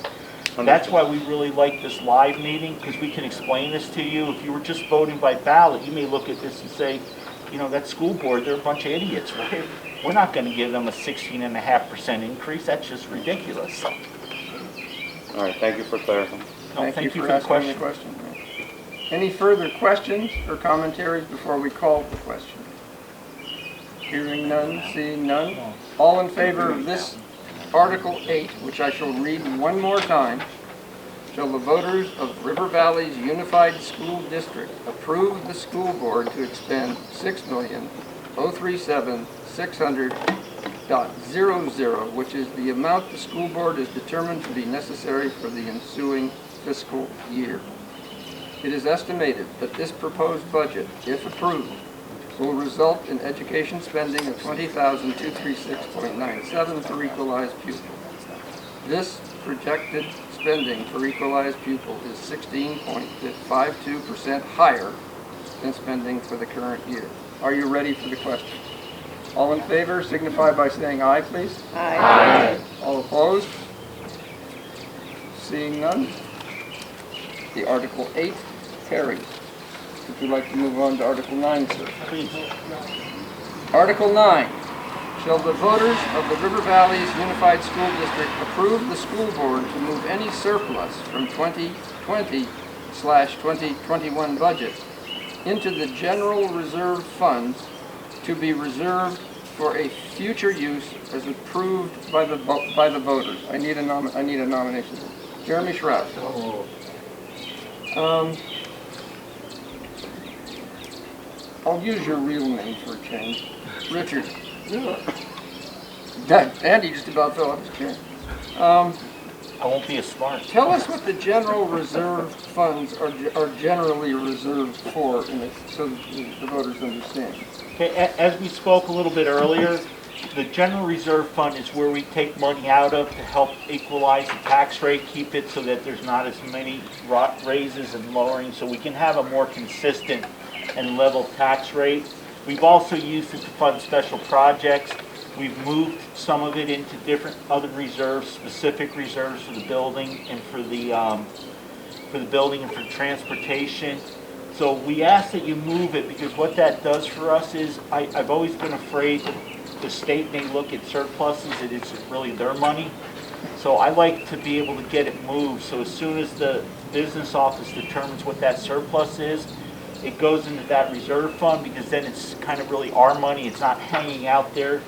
S3: That's why we really like this live meeting, because we can explain this to you. If you were just voting by ballot, you may look at this and say, you know, that school board, they're a bunch of idiots. We're not going to give them a 16.5% increase. That's just ridiculous.
S15: All right, thank you for clarifying.
S2: Thank you for the question. Any further questions or commentaries before we call the question? Hearing none, seeing none. All in favor of this Article 8, which I shall read one more time, shall the voters of River Valley's Unified School District approve the school board to expend $6,037,600.00, which is the amount the school board is determined to be necessary for the ensuing fiscal year. It is estimated that this proposed budget, if approved, will result in education spending of $20,236.97 per equalized pupil. This projected spending per equalized pupil is 16.52% higher than spending for the current year. Are you ready for the question? All in favor signify by saying aye, please. Aye. All opposed? Seeing none, the Article 8 carries. Would you like to move on to Article 9, sir?
S3: Please.
S2: Article 9. Shall the voters of the River Valley's Unified School District approve the school board to move any surplus from 2020/2021 budget into the general reserve fund to be reserved for a future use as approved by the voters? I need a nomination. Jeremy Shroud. I'll use your real name for a change. Richard. That, Andy just about fell off his chair.
S3: I won't be as smart.
S2: Tell us what the general reserve funds are generally reserved for, so the voters understand.
S3: Okay, as we spoke a little bit earlier, the general reserve fund is where we take money out of to help equalize the tax rate, keep it so that there's not as many raises and lowering, so we can have a more consistent and level tax rate. We've also used it to fund special projects. We've moved some of it into different other reserves, specific reserves for the building and for the building and for transportation. So we ask that you move it because what that does for us is I've always been afraid that the state may look at surpluses and it's really their money. So I like to be able to get it moved. So as soon as the business office determines what that surplus is, it goes into that reserve fund because then it's kind of really our money. It's not hanging out there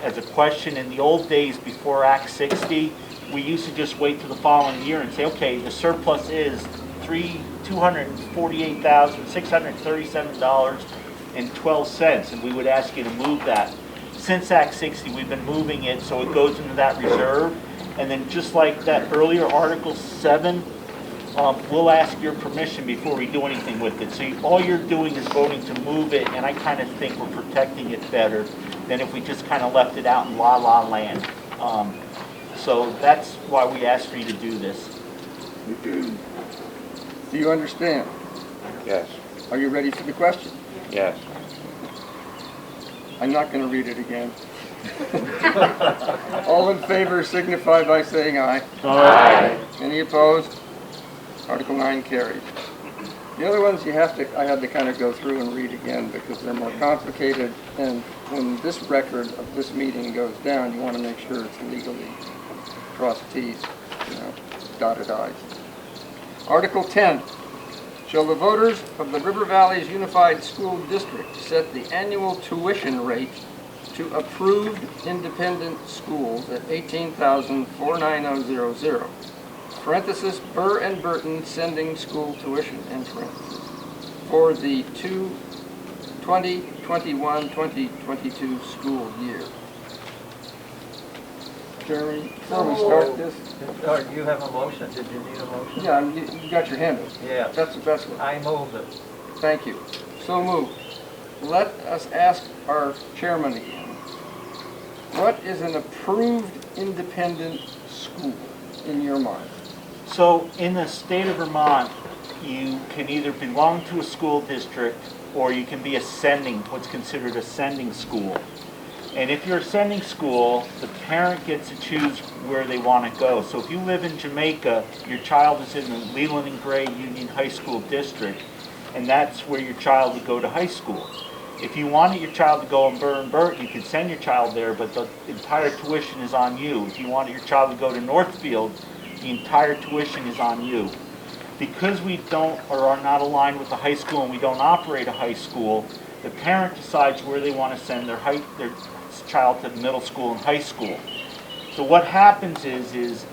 S3: as a question. In the old days before Act 60, we used to just wait till the following year and say, okay, the surplus is $248,637.12, and we would ask you to move that. Since Act 60, we've been moving it so it goes into that reserve, and then just like that earlier Article 7, we'll ask your permission before we do anything with it. So all you're doing is voting to move it, and I kind of think we're protecting it better than if we just kind of left it out in la-la land. So that's why we asked for you to do this.
S2: Do you understand?
S15: Yes.
S2: Are you ready for the question?
S15: Yes.
S2: I'm not going to read it again. All in favor signify by saying aye.
S1: Aye.
S2: Any opposed? Article 9 carries. The other ones I had to kind of go through and read again because they're more complicated, and when this record of this meeting goes down, you want to make sure it's legally crossed T's, dotted I's. Article 10. Shall the voters of the River Valley's Unified School District set the annual tuition rate to approved independent schools at $18,490.00, parenthesis, Burr and Burton sending school tuition, end parenthesis, for the 2021-2022 school year. Jeremy, before we start this...
S10: Do you have a motion? Did you need a motion?
S2: Yeah, you got your hand up.
S10: Yeah.
S2: That's the best one.
S10: I moved it.
S2: Thank you. So moved. Let us ask our chairman again. What is an approved independent school in your mind?
S3: So in the state of Vermont, you can either belong to a school district or you can be a what's considered a sending school. And if you're a sending school, the parent gets to choose where they want to go. So if you live in Jamaica, your child is in the Leland and Gray Union High School District, and that's where your child would go to high school. If you wanted your child to go in Burr and Burt, you could send your child there, but the entire tuition is on you. If you wanted your child to go to Northfield, the entire tuition is on you. Because we don't or are not aligned with the high school and we don't operate a high school, the parent decides where they want to send their child to middle school and high school. So what happens is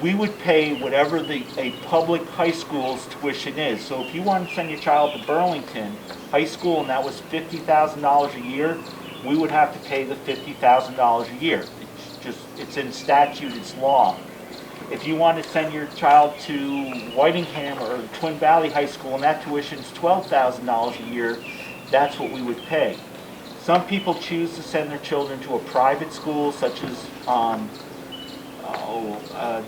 S3: we would pay whatever a public high school's tuition is. So if you want to send your child to Burlington High School and that was $50,000 a year, we would have to pay the $50,000 a year. It's in statute, it's law. If you want to send your child to Whitingham or Twin Valley High School and that tuition is $12,000 a year, that's what we would pay. Some people choose to send their children to a private school, such as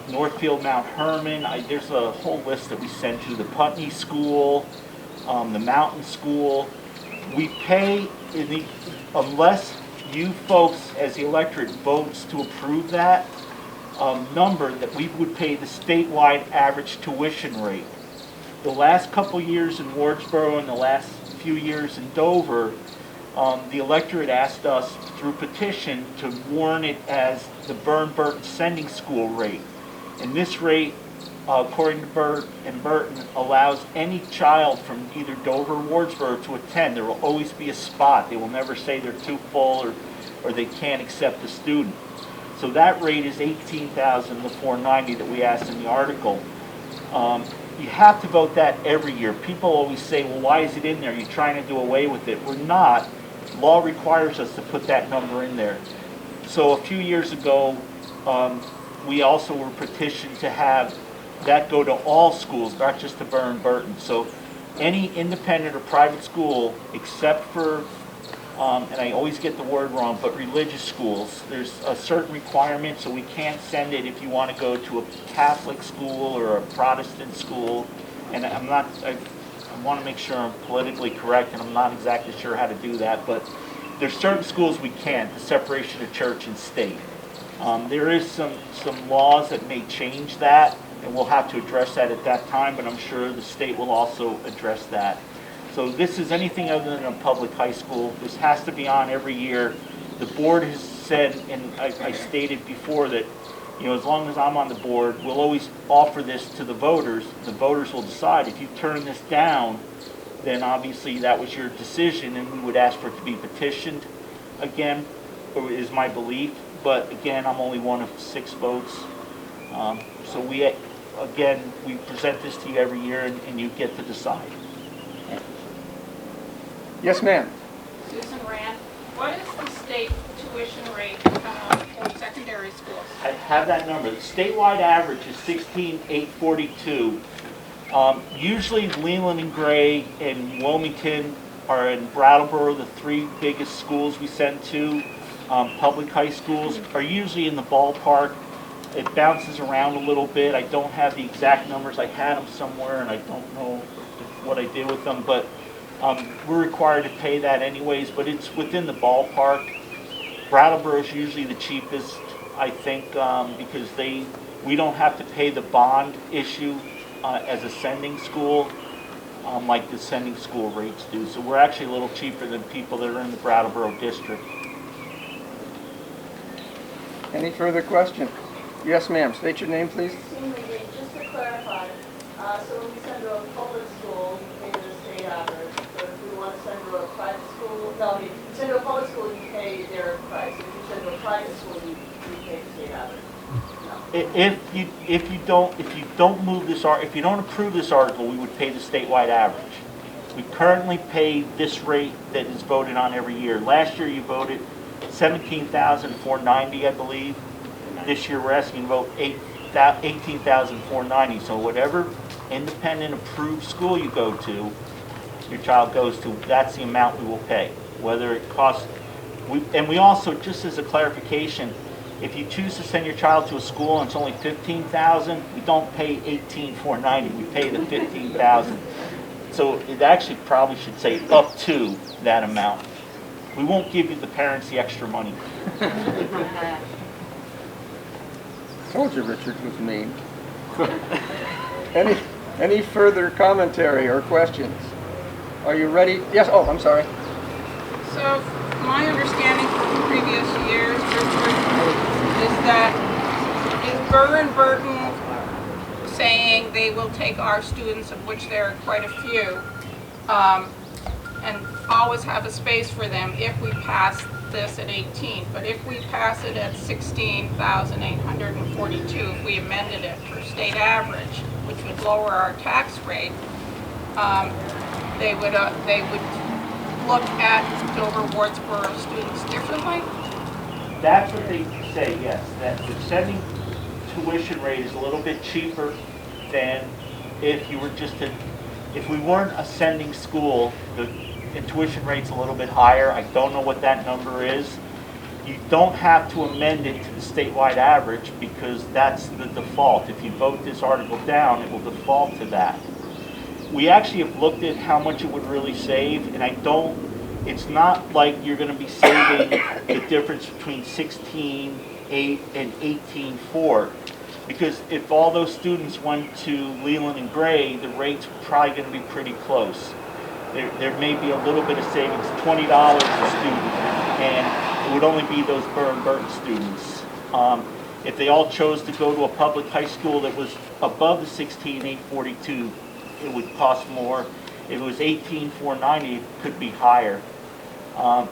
S3: Northfield Mount Herman. There's a whole list that we send to the Putney School, the Mountain School. We pay, unless you folks as the electorate votes to approve that number, that we would pay the statewide average tuition rate. The last couple years in Wardsboro and the last few years in Dover, the electorate asked us through petition to warn it as the Burton sending school rate. And this rate, according to Burt and Burton, allows any child from either Dover or Wardsboro to attend. There will always be a spot. They will never say they're too full or they can't accept a student. So that rate is $18,490 that we asked in the article. You have to vote that every year. People always say, well, why is it in there? You're trying to do away with it. We're not. Law requires us to put that number in there. So a few years ago, we also were petitioned to have that go to all schools, not just to Burr and Burton. So any independent or private school, except for, and I always get the word wrong, but religious schools, there's a certain requirement, so we can't send it if you want to go to a Catholic school or a Protestant school. And I want to make sure I'm politically correct, and I'm not exactly sure how to do that, but there's certain schools we can't, the separation of church and state. There is some laws that may change that, and we'll have to address that at that time, but I'm sure the state will also address that. So this is anything other than a public high school. This has to be on every year. The board has said, and I stated before that, you know, as long as I'm on the board, we'll always offer this to the voters. The voters will decide. If you turn this down, then obviously that was your decision, and we would ask for it to be petitioned again, is my belief. But again, I'm only one of 6 votes. So we present this to you every year, and you get to decide.
S2: Yes, ma'am.
S5: Susan Rand, what is the state tuition rate for secondary schools?
S3: I have that number. The statewide average is $16,842. Usually Leland and Gray and Wilmington are in Brattleboro, the 3 biggest schools we send to. Public high schools are usually in the ballpark. It bounces around a little bit. I don't have the exact numbers. I had them somewhere, and I don't know what I did with them, but we're required to pay that anyways, but it's within the ballpark. Brattleboro is usually the cheapest, I think, because we don't have to pay the bond issue as a sending school, like the sending school rates do. So we're actually a little cheaper than people that are in the Brattleboro district.
S2: Any further question? Yes, ma'am. State your name, please.
S4: Just to clarify, so when we send to a public school, we pay the state average. But if we want to send to a private school, no, I mean, if you send to a public school, you pay their price. If you send to a private school, you pay the state average. No.
S3: If you don't move this if you don't approve this article, we would pay the statewide average. We currently pay this rate that is voted on every year. Last year you voted $17,490, I believe. This year we're asking to vote $18,490. So whatever independent approved school you go to, your child goes to, that's the amount we will pay. Whether it costs, we also, just as a clarification, if you choose to send your child to a school and it's only $15,000, we don't pay $18,490. We pay the $15,000. So it actually probably should say up to that amount. We won't give you the parents the extra money.
S2: Told you Richard was mean. Any further commentary or questions? Are you ready? Yes, oh, I'm sorry.
S5: So my understanding from previous years, Richard, is that is Burr and Burton saying they will take our students, of which there are quite a few, and always have a space for them if we pass this at 18. But if we pass it at 16,842, if we amended it for state average, which would lower our tax rate, they would look at Dover Wardsboro students differently?
S3: That's what they say, yes. That the sending tuition rate is a little bit cheaper than if you were if we weren't a sending school, the tuition rate's a little bit higher. I don't know what that number is. You don't have to amend it to the statewide average because that's the default. If you vote this article down, it will default to that. We actually have looked at how much it would really save, and it's not like you're going to be saving the difference between 16.8 and 18.4, because if all those students went to Leland and Gray, the rate's probably going to be pretty close. There may be a little bit of savings, $20 a student, and it would only be those Burr and Burton students. If they all chose to go to a public high school that was above the 16,842, it would cost more. If it was 18,490, it could be higher.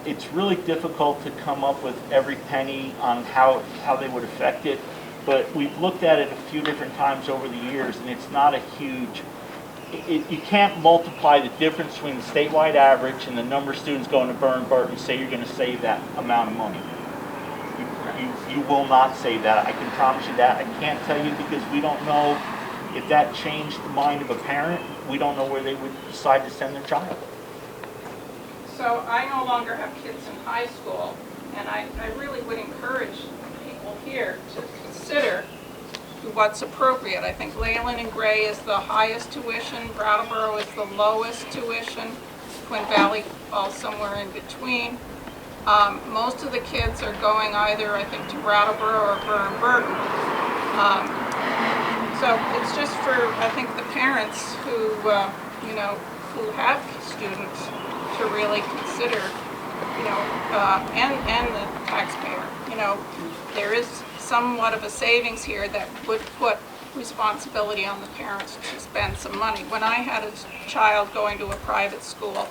S3: It's really difficult to come up with every penny on how they would affect it. but we've looked at it a few different times over the years, and it's not a huge, you can't multiply the difference between the statewide average and the number of students going to Burton and say you're going to save that amount of money. You will not save that. I can promise you that. I can't tell you because we don't know if that changed the mind of a parent. We don't know where they would decide to send their child.
S5: So I no longer have kids in high school, and I really would encourage people here to consider what's appropriate. I think Leyland and Gray is the highest tuition, Brattleboro is the lowest tuition, Twin Valley falls somewhere in between. Most of the kids are going either, I think, to Brattleboro or Burton. So it's just for, I think, the parents who, you know, who have students to really consider, you know, and the taxpayer. You know, there is somewhat of a savings here that would put responsibility on the parents to spend some money. When I had a child going to a private school,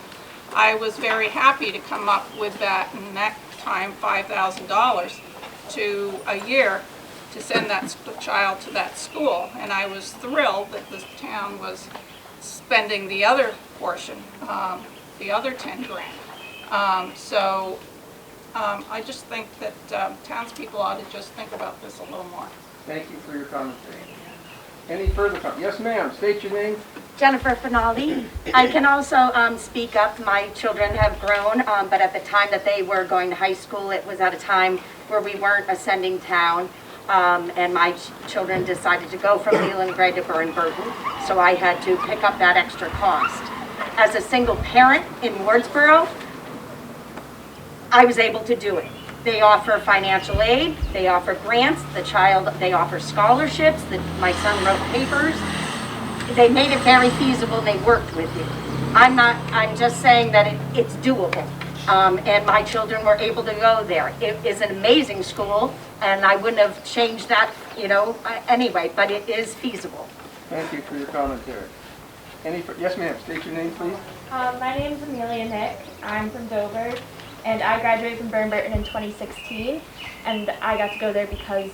S5: I was very happy to come up with that, and that time $5,000 to a year to send that child to that school. And I was thrilled that the town was spending the other portion, the other 10 grand. I just think that townspeople ought to just think about this a little more.
S2: Thank you for your commentary. Any further comments? Yes, ma'am. State your name.
S16: Jennifer Finaldi. I can also speak up. My children have grown, but at the time that they were going to high school, it was at a time where we weren't a sending town, and my children decided to go from Leland Gray to Burton, so I had to pick up that extra cost. As a single parent in Wardsboro, I was able to do it. They offer financial aid, they offer grants, they offer scholarships, my son wrote papers. They made it very feasible, they worked with me. I'm just saying that it's doable. And my children were able to go there. It is an amazing school, and I wouldn't have changed that, you know, anyway, but it is feasible.
S2: Thank you for your commentary. Yes, ma'am. State your name, please.
S8: My name is Amelia Nick. I'm from Dover, and I graduated from Burton in 2016, and I got to go there because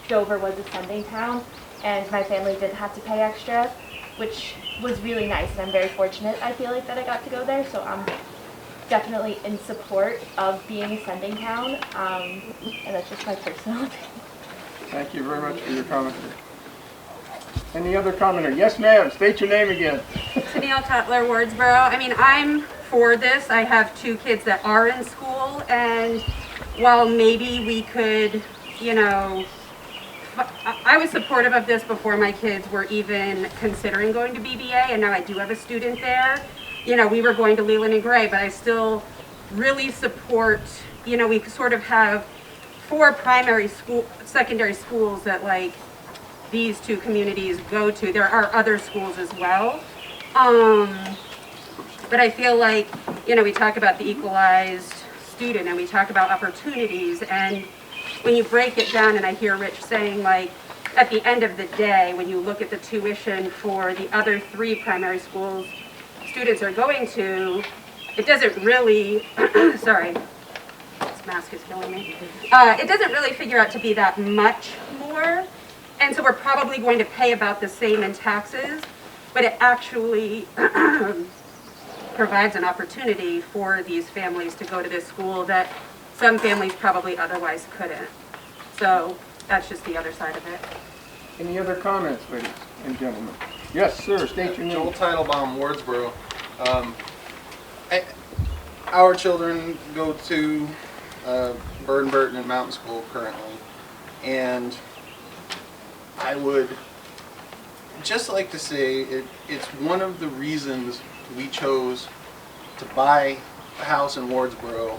S8: Dover was a sending town, and my family didn't have to pay extra, which was really nice, and I'm very fortunate, I feel like, that I got to go there, so I'm definitely in support of being a sending town, and that's just my personal opinion.
S2: Thank you very much for your commentary. Any other commenter? Yes, ma'am. State your name again.
S12: Tennille Cutler, Wardsboro. I mean, I'm for this. I have 2 kids that are in school, and while maybe we could, you know, I was supportive of this before my kids were even considering going to BBA, and now I do have a student there. You know, we were going to Leland and Gray, but I still really support, you know, we sort of have 4 secondary schools that, like, these 2 communities go to. There are other schools as well. But I feel like, you know, we talk about the equalized student and we talk about opportunities, and when you break it down, and I hear Rich saying, like, at the end of the day, when you look at the tuition for the other 3 primary schools students are going to, it doesn't really, sorry, this mask is killing me. It doesn't really figure out to be that much more. And so we're probably going to pay about the same in taxes, but it actually provides an opportunity for these families to go to this school that some families probably otherwise couldn't. So that's just the other side of it.
S2: Any other comments, ladies and gentlemen? Yes, sir. State your name.
S17: Joel Teitelbaum, Wardsboro. Our children go to Burton and Mountain School currently, and I would just like to say it's one of the reasons we chose to buy a house in Wardsboro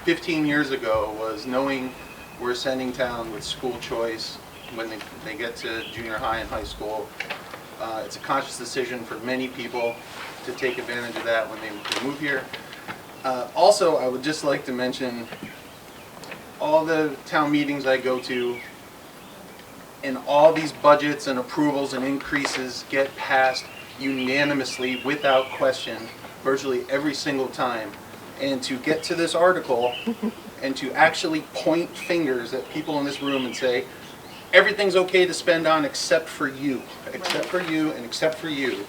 S17: 15 years ago, was knowing we're a sending town with school choice when they get to junior high and high school. It's a conscious decision for many people to take advantage of that when they move here. Also, I would just like to mention all the town meetings I go to, and all these budgets and approvals and increases get passed unanimously without question virtually every single time. And to get to this article and to actually point fingers at people in this room and say, everything's okay to spend on except for you, except for you, and except for you,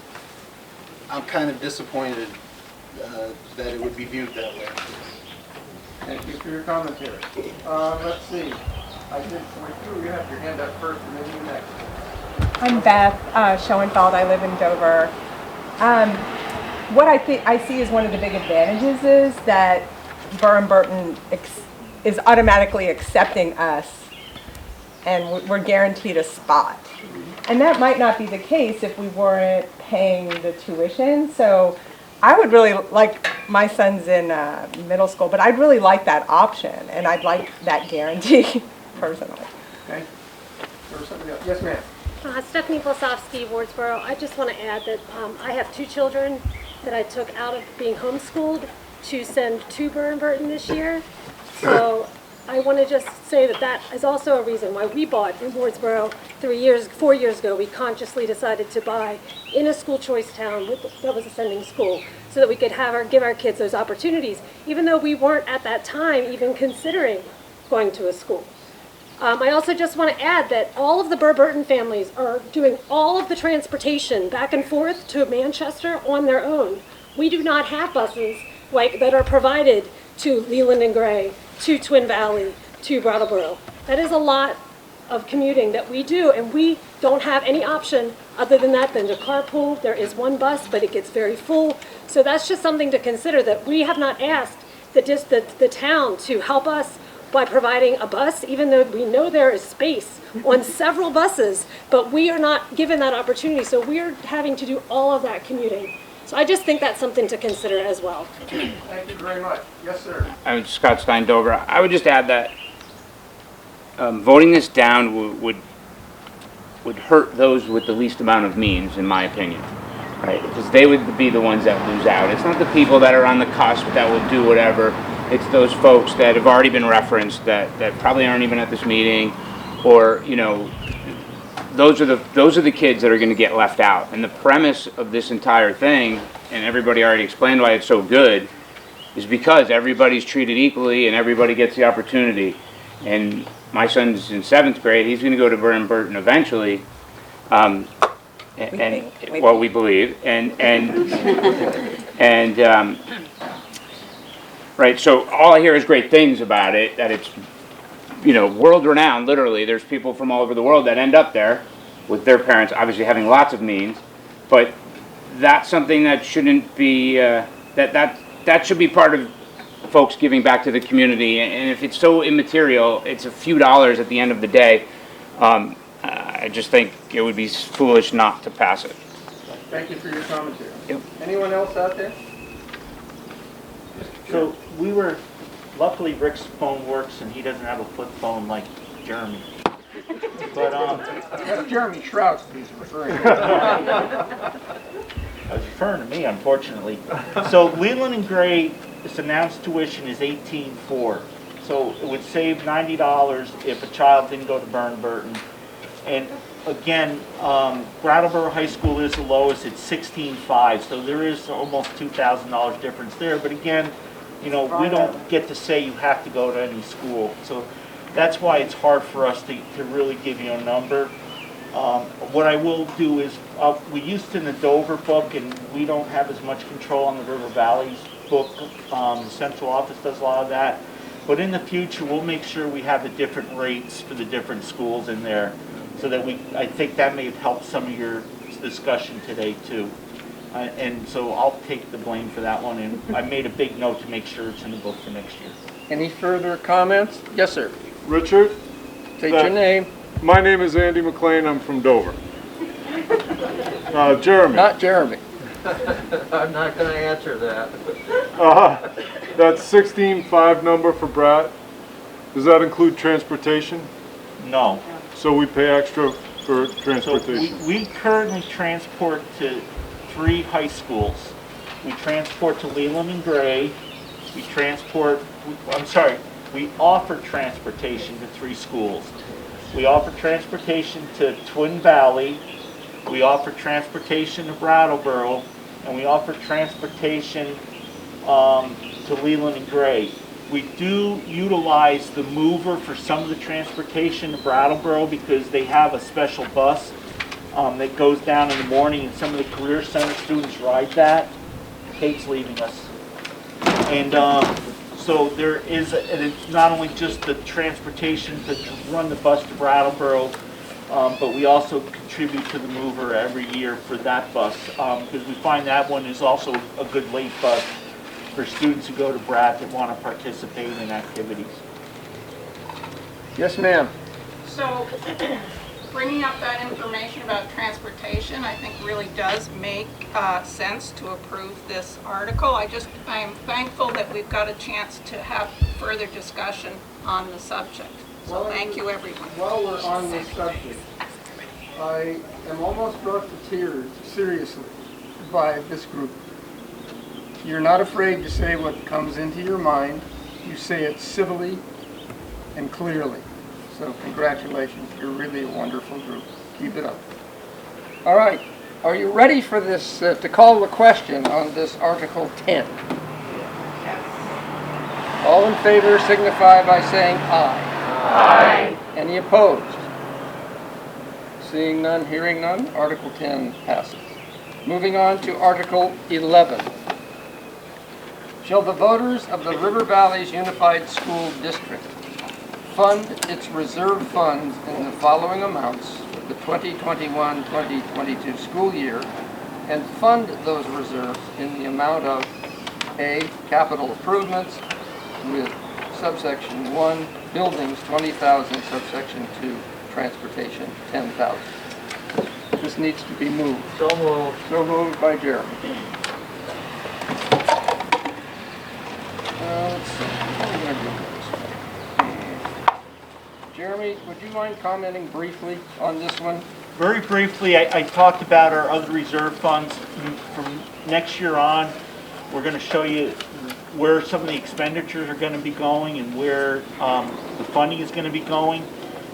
S17: I'm kind of disappointed that it would be viewed that way.
S2: Thank you for your commentary. Let's see. I did 42. You have your hand up first, and then you next.
S18: I'm Beth Schoenfeld. I live in Dover. What I see as one of the big advantages is that Burton is automatically accepting us, and we're guaranteed a spot. And that might not be the case if we weren't paying the tuition. So I would really like, my son's in middle school, but I'd really like that option, and I'd like that guarantee personally.
S2: Okay. Or somebody else. Yes, ma'am.
S19: Stephanie Blasowski, Wardsboro. I just want to add that I have 2 children that I took out of being homeschooled to send to Burton this year. So I want to just say that that is also a reason why we bought in Wardsboro 4 years ago. We consciously decided to buy in a school choice town that was a sending school so that we could give our kids those opportunities, even though we weren't at that time even considering going to a school. I also just want to add that all of the Burton families are doing all of the transportation back and forth to Manchester on their own. We do not have buses that are provided to Leland and Gray, to Twin Valley, to Brattleboro. That is a lot of commuting that we do, and we don't have any option other than that than to carpool. There is one bus, but it gets very full. So that's just something to consider, that we have not asked the town to help us by providing a bus, even though we know there is space on several buses, but we are not given that opportunity, so we're having to do all of that commuting. So I just think that's something to consider as well.
S2: Thank you very much. Yes, sir.
S15: I'm Scott Stein, Dover. I would just add that voting this down would hurt those with the least amount of means, in my opinion, right? Because they would be the ones that lose out. It's not the people that are on the cusp that will do whatever. It's those folks that have already been referenced that probably aren't even at this meeting, or those are the kids that are going to get left out. And the premise of this entire thing, and everybody already explained why it's so good, is because everybody's treated equally and everybody gets the opportunity. And my son's in 7th grade; he's going to go to Burton eventually. We believe, right, so all I hear is great things about it, that it's, world-renowned, literally. There's people from all over the world that end up there with their parents, obviously having lots of means, but that's something that shouldn't be, that should be part of folks giving back to the community. And if it's so immaterial, it's a few dollars at the end of the day, I just think it would be foolish not to pass it.
S2: Thank you for your commentary.
S15: Yep.
S2: Anyone else out there?
S3: So luckily Rick's phone works and he doesn't have a flip phone like Jeremy. But
S2: that's Jeremy Shroud he's referring to.
S3: I was referring to me, unfortunately. So Leland and Gray, its announced tuition is $18,400. So it would save $90 if a child didn't go to Burton. And again, Brattleboro High School is the lowest, it's $16,500. So there is almost $2,000 difference there. But again, we don't get to say you have to go to any school. So that's why it's hard for us to really give you a number. What I will do is, we used in the Dover book, and we don't have as much control on the River Valley's book. The central office does a lot of that. But in the future, we'll make sure we have the different rates for the different schools in there, so that I think that may have helped some of your discussion today too. And so I'll take the blame for that one, and I made a big note to make sure it's in the book for next year.
S2: Any further comments? Yes, sir.
S1: Richard?
S2: State your name.
S1: My name is Andy McLean. I'm from Dover. Jeremy?
S2: Not Jeremy.
S10: I'm not going to answer that.
S1: That 16,500 number for Brat, does that include transportation?
S3: No.
S1: So we pay extra for transportation?
S3: So we currently transport to 3 high schools. We transport to Leland and Gray. We offer transportation to 3 schools. We offer transportation to Twin Valley. We offer transportation to Brattleboro. And we offer transportation to Leland and Gray. We do utilize the mover for some of the transportation to Brattleboro because they have a special bus that goes down in the morning, and some of the Career Center students ride that. Kate's leaving us. And so there is, and it's not only just the transportation to run the bus to Brattleboro, but we also contribute to the mover every year for that bus because we find that one is also a good late bus for students who go to Brat that want to participate in activities.
S2: Yes, ma'am.
S5: So, bringing up that information about transportation, I think really does make sense to approve this article. I am thankful that we've got a chance to have further discussion on the subject. So thank you, everyone.
S2: While we're on this subject, I am almost brought to tears, seriously, by this group. You're not afraid to say what comes into your mind. You say it civilly and clearly. So congratulations, you're really a wonderful group. Keep it up. All right, are you ready for this, to call the question on this Article 10? All in favor signify by saying aye. Aye. Any opposed? Seeing none, hearing none, Article 10 passes. Moving on to Article 11. Shall the voters of the River Valleys Unified School District fund its reserve funds in the following amounts for the 2021-2022 school year and fund those reserves in the amount of A, capital improvements with subsection 1, buildings 20,000, subsection 2, transportation 10,000. This needs to be moved. So moved. So moved by Jeremy. Let's see, how are we going to do this? Jeremy, would you mind commenting briefly on this one?
S3: Very briefly, I talked about our other reserve funds. From next year on, we're going to show you where some of the expenditures are going to be going and where the funding is going to be going.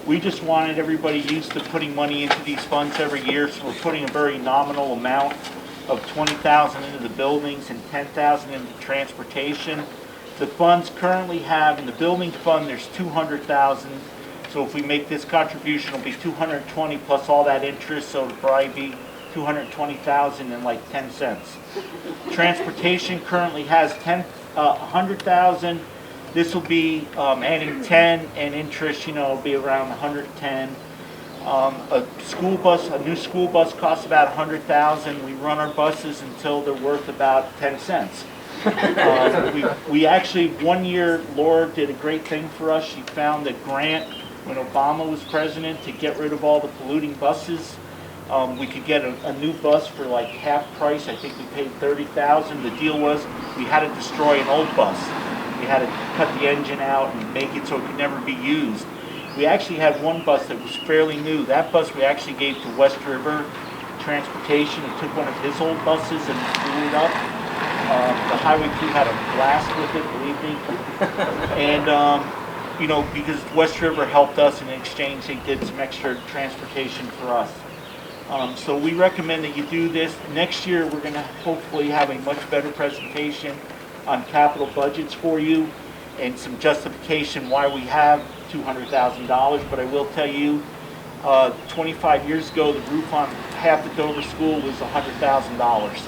S3: We just wanted everybody used to putting money into these funds every year, so we're putting a very nominal amount of $20,000 into the buildings and $10,000 into transportation. The funds currently have, in the building fund, there's $200,000. So if we make this contribution, it'll be $220 plus all that interest, so it'll probably be $220,000 and like 10 cents. Transportation currently has $100,000. This will be adding 10 and interest, it'll be around 110. A new school bus costs about $100,000. We run our buses until they're worth about 10 cents. We actually, one year, Laura did a great thing for us. She found a grant when Obama was president to get rid of all the polluting buses. We could get a new bus for like half price. I think we paid $30,000. The deal was we had to destroy an old bus. We had to cut the engine out and make it so it could never be used. We actually had one bus that was fairly new. That bus we actually gave to West River Transportation. He took one of his old buses and blew it up. The highway crew had a blast with it, believe me. And, because West River helped us in exchange, they did some extra transportation for us. So we recommend that you do this. Next year, we're going to hopefully have a much better presentation on capital budgets for you and some justification why we have $200,000. But I will tell you, 25 years ago, the roof on half the Dover School was $100,000.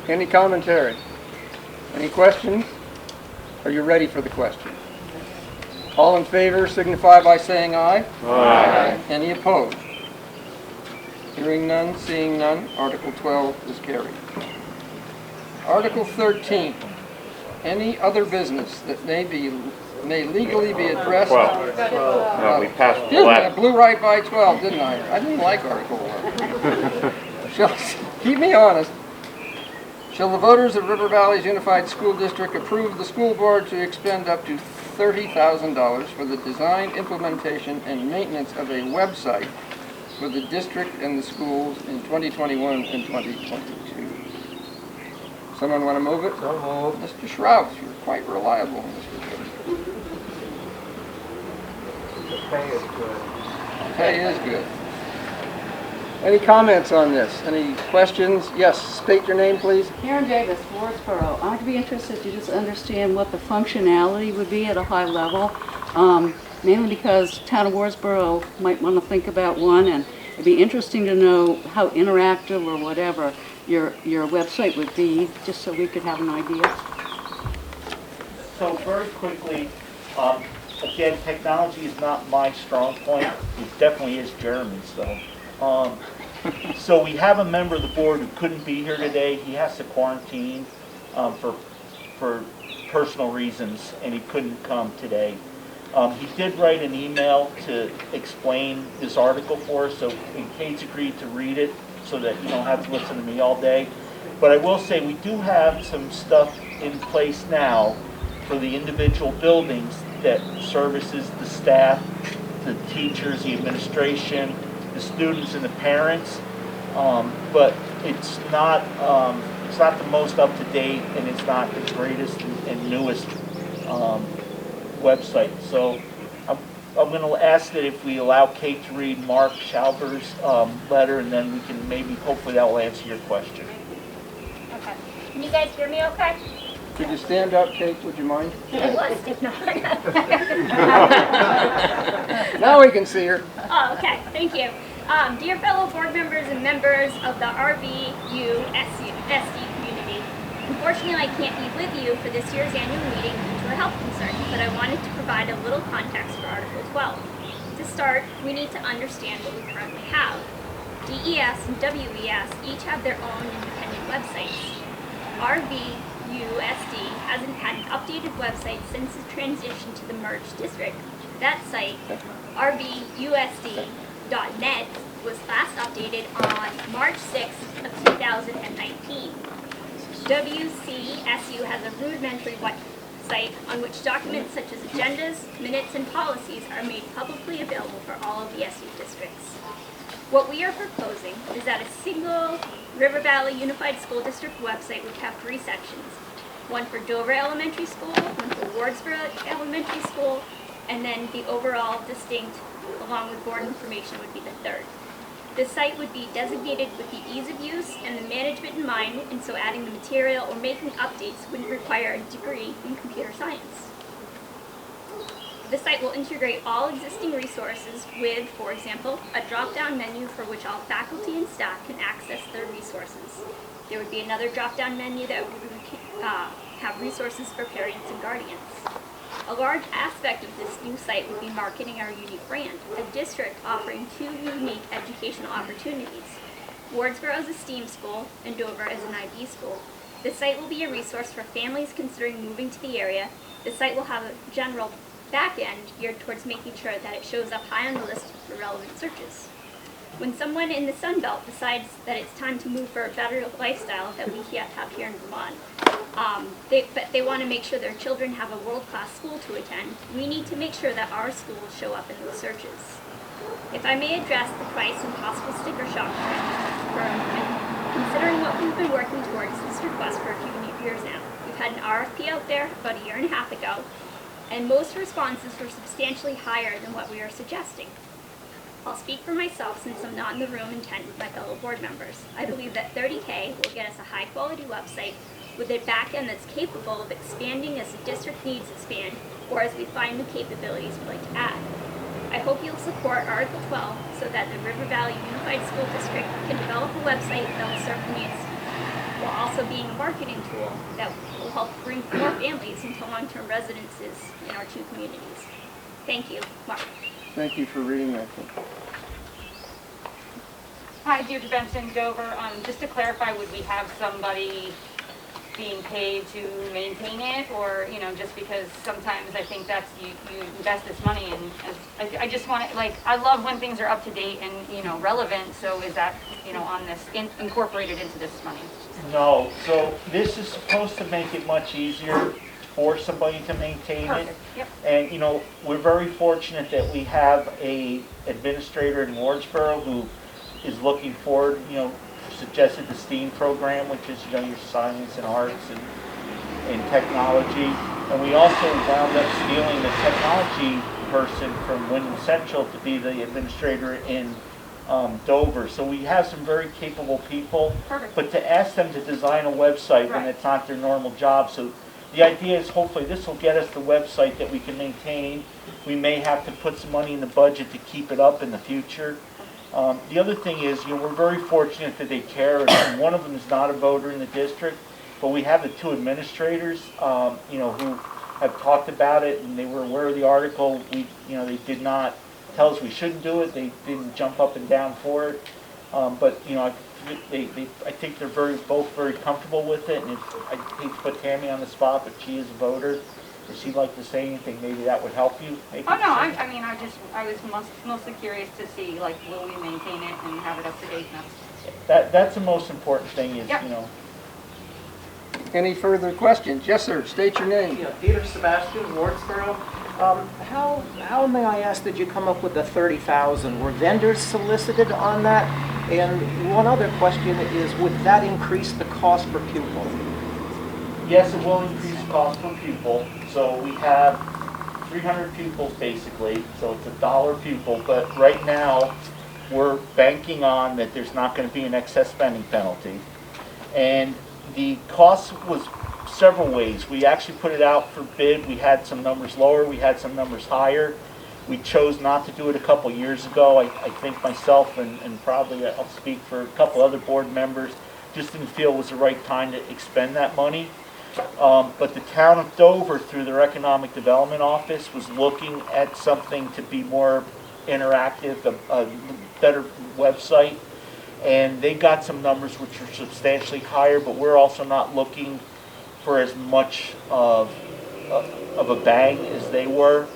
S2: Any commentary? Any questions? Are you ready for the question? All in favor signify by saying aye. Aye. Any opposed? Hearing none, seeing none, Article 12 is carried. Article 13, any other business that may legally be addressed.
S15: 12. No, we passed
S2: 11. I
S15: 11.
S2: blew right by 12, didn't I? I didn't like Article 11. Keep me honest. Shall the voters of River Valleys Unified School District approve the school board to expend up to $30,000 for the design, implementation, and maintenance of a website for the district and the schools in 2021 and 2022? Someone want to move it? So moved. Mr. Schraubs, you're quite reliable in this regard.
S10: The pay is good.
S2: Pay is good. Any comments on this? Any questions? Yes, state your name, please.
S20: Karen Davis, Wardsboro. I'd be interested to just understand what the functionality would be at a high level, mainly because town of Wardsboro might want to think about one, and it'd be interesting to know how interactive or whatever your website would be, just so we could have an idea.
S3: So very quickly, again, technology is not my strong point. It definitely is Jeremy's though. So we have a member of the board who couldn't be here today. He has to quarantine for personal reasons, and he couldn't come today. He did write an email to explain this article for us, so Kate's agreed to read it so that you don't have to listen to me all day. But I will say we do have some stuff in place now for the individual buildings that services the staff, the teachers, the administration, the students and the parents, but it's not the most up to date, and it's not the greatest and newest website. So I'm going to ask that if we allow Kate to read Mark Schauber's letter, and then we can maybe hopefully that will answer your question.
S8: Okay. Can you guys hear me okay?
S2: Could you stand up, Kate? Would you mind?
S8: I was, if not.
S2: Now we can see her.
S8: Oh, okay. Thank you. Dear fellow board members and members of the RVUSD community, unfortunately I can't be with you for this year's annual meeting due to a health concern, but I wanted to provide a little context for Article 12. To start, we need to understand what we currently have. DES and WES each have their own independent websites. RVUSD hasn't had an updated website since the transition to the merged district. That site, RVUSD.net, was last updated on March 6th of 2019. WCSU has a rudimentary website on which documents such as agendas, minutes, and policies are made publicly available for all of the SU districts. What we are proposing is that a single River Valley Unified School District website would have 3 sections. One for Dover Elementary School, one for Wardsboro Elementary School, and then the overall distinct, along with board information, would be the 3rd. The site would be designated with the ease of use and the management in mind, and so adding the material or making updates wouldn't require a degree in computer science. The site will integrate all existing resources with, for example, a drop-down menu for which all faculty and staff can access their resources. There would be another drop-down menu that would have resources for parents and guardians. A large aspect of this new site would be marketing our unique brand, a district offering 2 unique educational opportunities. Wardsboro is a STEAM school and Dover is an IB school. The site will be a resource for families considering moving to the area. The site will have a general back end geared towards making sure that it shows up high on the list for relevant searches. When someone in the Sun Belt decides that it's time to move for a better lifestyle that we have here in Vermont, but they want to make sure their children have a world-class school to attend, we need to make sure that our schools show up in those searches. If I may address the price and possible sticker shock considering what we've been working towards this request for a few years now. We've had an RFP out there about a year and a half ago, and most responses were substantially higher than what we are suggesting. I'll speak for myself since I'm not in the room intent with my fellow board members. I believe that $30K will get us a high-quality website with a back-end that's capable of expanding as the district needs expand or as we find new capabilities we'd like to add. I hope you'll support Article 12 so that the River Valley Unified School District can develop a website that will serve the needs while also being a marketing tool that will help bring more families into long-term residences in our 2 communities. Thank you, Mark.
S2: Thank you for reading that.
S9: Hi, Deirdre Benson, Dover. Just to clarify, would we have somebody being paid to maintain it, or just because sometimes I think that's you invest this money and I just want it, like, I love when things are up to date and relevant. So is that on this incorporated into this money?
S3: No. So this is supposed to make it much easier for somebody to maintain it.
S9: Yep.
S3: And we're very fortunate that we have a administrator in Wardsboro who is looking forward, suggested the STEAM program, which is your science and arts and technology. And we also wound up stealing the technology person from Wyndham Central to be the administrator in Dover. So we have some very capable people.
S12: Perfect.
S3: But to ask them to design a website when
S12: Right.
S3: it's not their normal job. So the idea is hopefully this will get us the website that we can maintain. We may have to put some money in the budget to keep it up in the future. The other thing is, we're very fortunate that they care, and one of them is not a voter in the district, but we have the two administrators, who have talked about it, and they were aware of the article. They did not tell us we shouldn't do it. They didn't jump up and down for it, but I think they're both very comfortable with it, and I hate to put Tammy on the spot, but she is a voter. If she'd like to say anything, maybe that would help you make
S6: Oh,
S3: a
S6: no,
S3: decision.
S6: I was mostly curious to see, like, will we maintain it and have it up to date now?
S3: That's the most important thing is,
S6: Yep.
S2: Any further questions? Yes, sir. State your name.
S10: Yeah, Peter Sebastian, Wardsboro. How may I ask, did you come up with the 30,000? Were vendors solicited on that? And one other question is, would that increase the cost per pupil?
S3: Yes, it will increase cost per pupil. So we have 300 pupils basically, so it's $1 pupil. But right now, we're banking on that there's not going to be an excess spending penalty. And the cost was several ways. We actually put it out for bid. We had some numbers lower, we had some numbers higher. We chose not to do it a couple years ago. I think myself and probably I'll speak for a couple other board members, just didn't feel it was the right time to expend that money. But the town of Dover, through their economic development office, was looking at something to be more interactive, a better website. And they got some numbers which are substantially higher, but we're also not looking for as much of a bang as they were.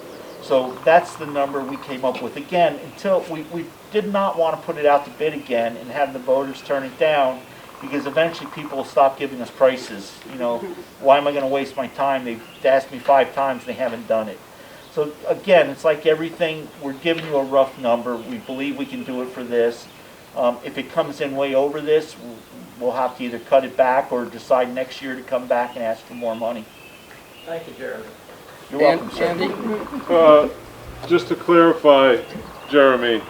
S3: So that's the number we came up with. Again, until we did not want to put it out to bid again and have the voters turn it down, because eventually people will stop giving us prices. Why am I going to waste my time? They've asked me 5 times and they haven't done it. So again, it's like everything, we're giving you a rough number. We believe we can do it for this. If it comes in way over this, we'll have to either cut it back or decide next year to come back and ask for more money.
S10: Thank you, Jeremy.
S3: You're welcome, sir.
S2: Andy?
S1: Just to clarify, Jeremy,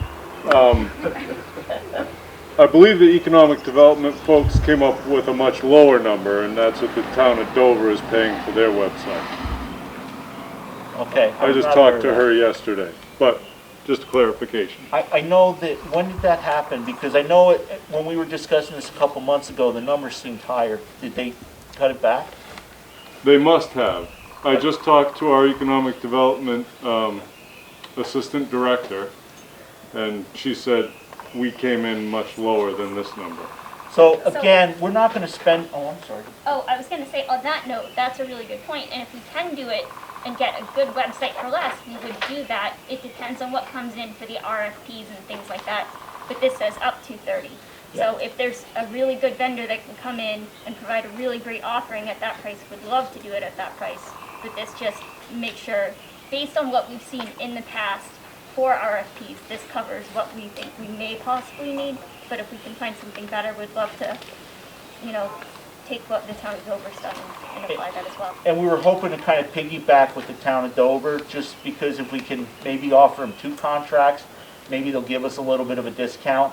S1: I believe the economic development folks came up with a much lower number, and that's what the town of Dover is paying for their website.
S3: Okay.
S1: I just talked to her yesterday, but just a clarification.
S3: I know that, when did that happen? Because I know when we were discussing this a couple months ago, the numbers seemed higher. Did they cut it back?
S1: They must have. I just talked to our economic development assistant director, and she said we came in much lower than this number.
S3: So again, we're not going to spend, I'm sorry.
S8: Oh, I was going to say, on that note, that's a really good point. And if we can do it and get a good website for less, we would do that. It depends on what comes in for the RFPs and things like that. But this says up to 30. So if there's a really good vendor that can come in and provide a really great offering at that price, we'd love to do it at that price. But this just makes sure, based on what we've seen in the past for RFPs, this covers what we think we may possibly need. But if we can find something better, we'd love to, take what the town of Dover's done and apply that as well.
S3: And we were hoping to kind of piggyback with the town of Dover, just because if we can maybe offer them 2 contracts, maybe they'll give us a little bit of a discount.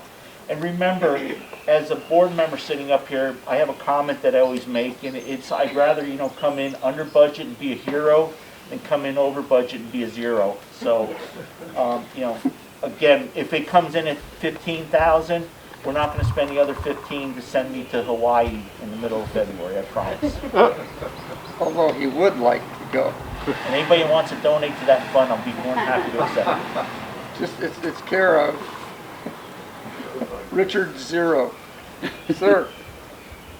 S3: And remember, as a board member sitting up here, I have a comment that I always make, and it's I'd rather, come in under budget and be a hero than come in over budget and be a zero. So, again, if it comes in at 15,000, we're not going to spend the other 15 to send me to Hawaii in the middle of February, I promise.
S2: Although he would like to go.
S3: And anybody who wants to donate to that fund, I'll be more than happy to accept it.
S2: It's care of Richard Zero. Sir?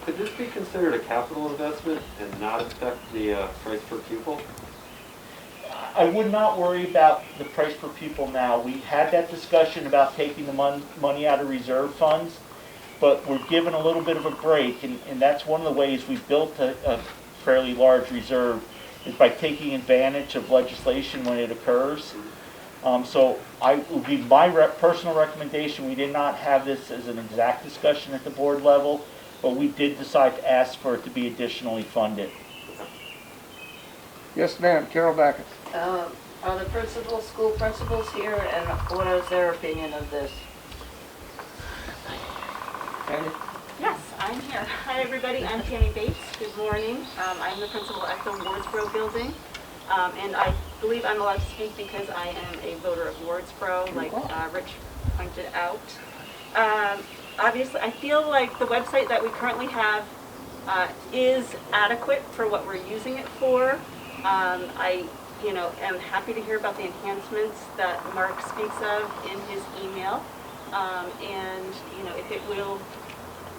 S21: Could this be considered a capital investment and not affect the price per pupil?
S3: I would not worry about the price per pupil now. We had that discussion about taking the money out of reserve funds, but we're given a little bit of a break, and that's one of the ways we've built a fairly large reserve, is by taking advantage of legislation when it occurs. So it would be my personal recommendation. We did not have this as an exact discussion at the board level, but we did decide to ask for it to be additionally funded.
S2: Yes, ma'am. Carol Backus.
S4: Are the school principals here, and what is their opinion of this?
S2: Tammy?
S6: Yes, I'm here. Hi, everybody. I'm Tammy Bates. Good morning. I'm the principal at the Wardsboro building. And I believe I'm allowed to speak because I am a voter of Wardsboro, like Rich pointed out. Obviously, I feel like the website that we currently have is adequate for what we're using it for. I am happy to hear about the enhancements that Mark speaks of in his email. And,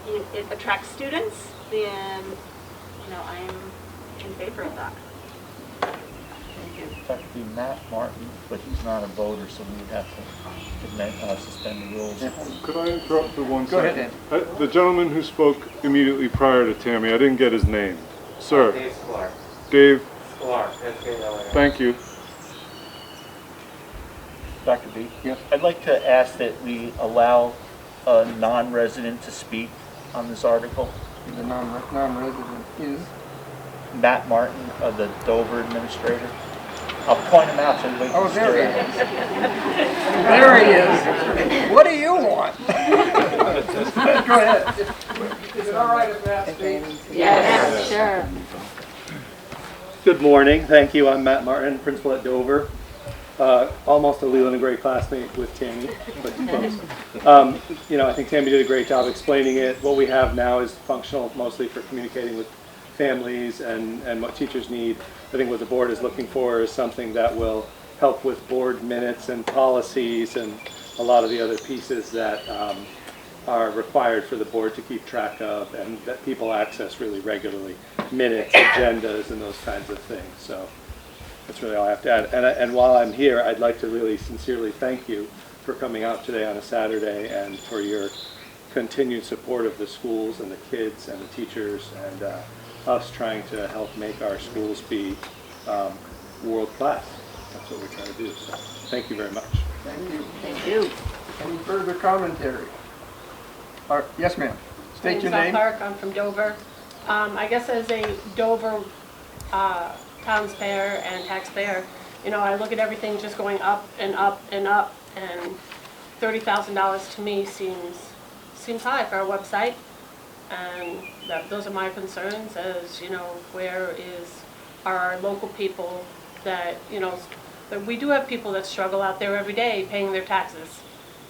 S6: if it attracts students, then, I'm in favor of that.
S3: That would be Matt Martin, but he's not a voter, so we would have to suspend the rules.
S1: Could I interrupt for one
S2: Go
S1: second?
S2: ahead,
S1: The gentleman who spoke immediately prior to Tammy, I didn't get his name. Sir.
S21: Dave Sklar.
S1: Dave.
S21: Sklar, S-K-L-A-R.
S1: Thank you.
S3: Dr. B? Yes. I'd like to ask that we allow a non-resident to speak on this article.
S2: The non-resident is?
S3: Matt Martin, the Dover administrator. I'll point him out so everybody can
S2: Oh, there
S3: stare
S2: he
S3: at
S2: is. There he is. What do you want? Go ahead. Is it all right if Matt speaks?
S6: Yes, sure.
S7: Good morning. Thank you. I'm Matt Martin, principal at Dover. Almost a Leland and Gray classmate with Tammy, but close. I think Tammy did a great job explaining it. What we have now is functional mostly for communicating with families and what teachers need. I think what the board is looking for is something that will help with board minutes and policies and a lot of the other pieces that are required for the board to keep track of and that people access really regularly. Minutes, agendas, and those kinds of things. So that's really all I have to add. And while I'm here, I'd like to really sincerely thank you for coming out today on a Saturday and for your continued support of the schools and the kids and the teachers and us trying to help make our schools be world class. That's what we're trying to do. So thank you very much.
S2: Thank you.
S6: Thank you.
S2: Any further commentary? Yes, ma'am. State your
S22: South
S2: name.
S22: Park. I'm from Dover. I guess as a Dover Towns Fair and taxpayer, I look at everything just going up and up and up, and $30,000 to me seems high for our website, and those are my concerns. As where are our local people that that we do have people that struggle out there every day paying their taxes.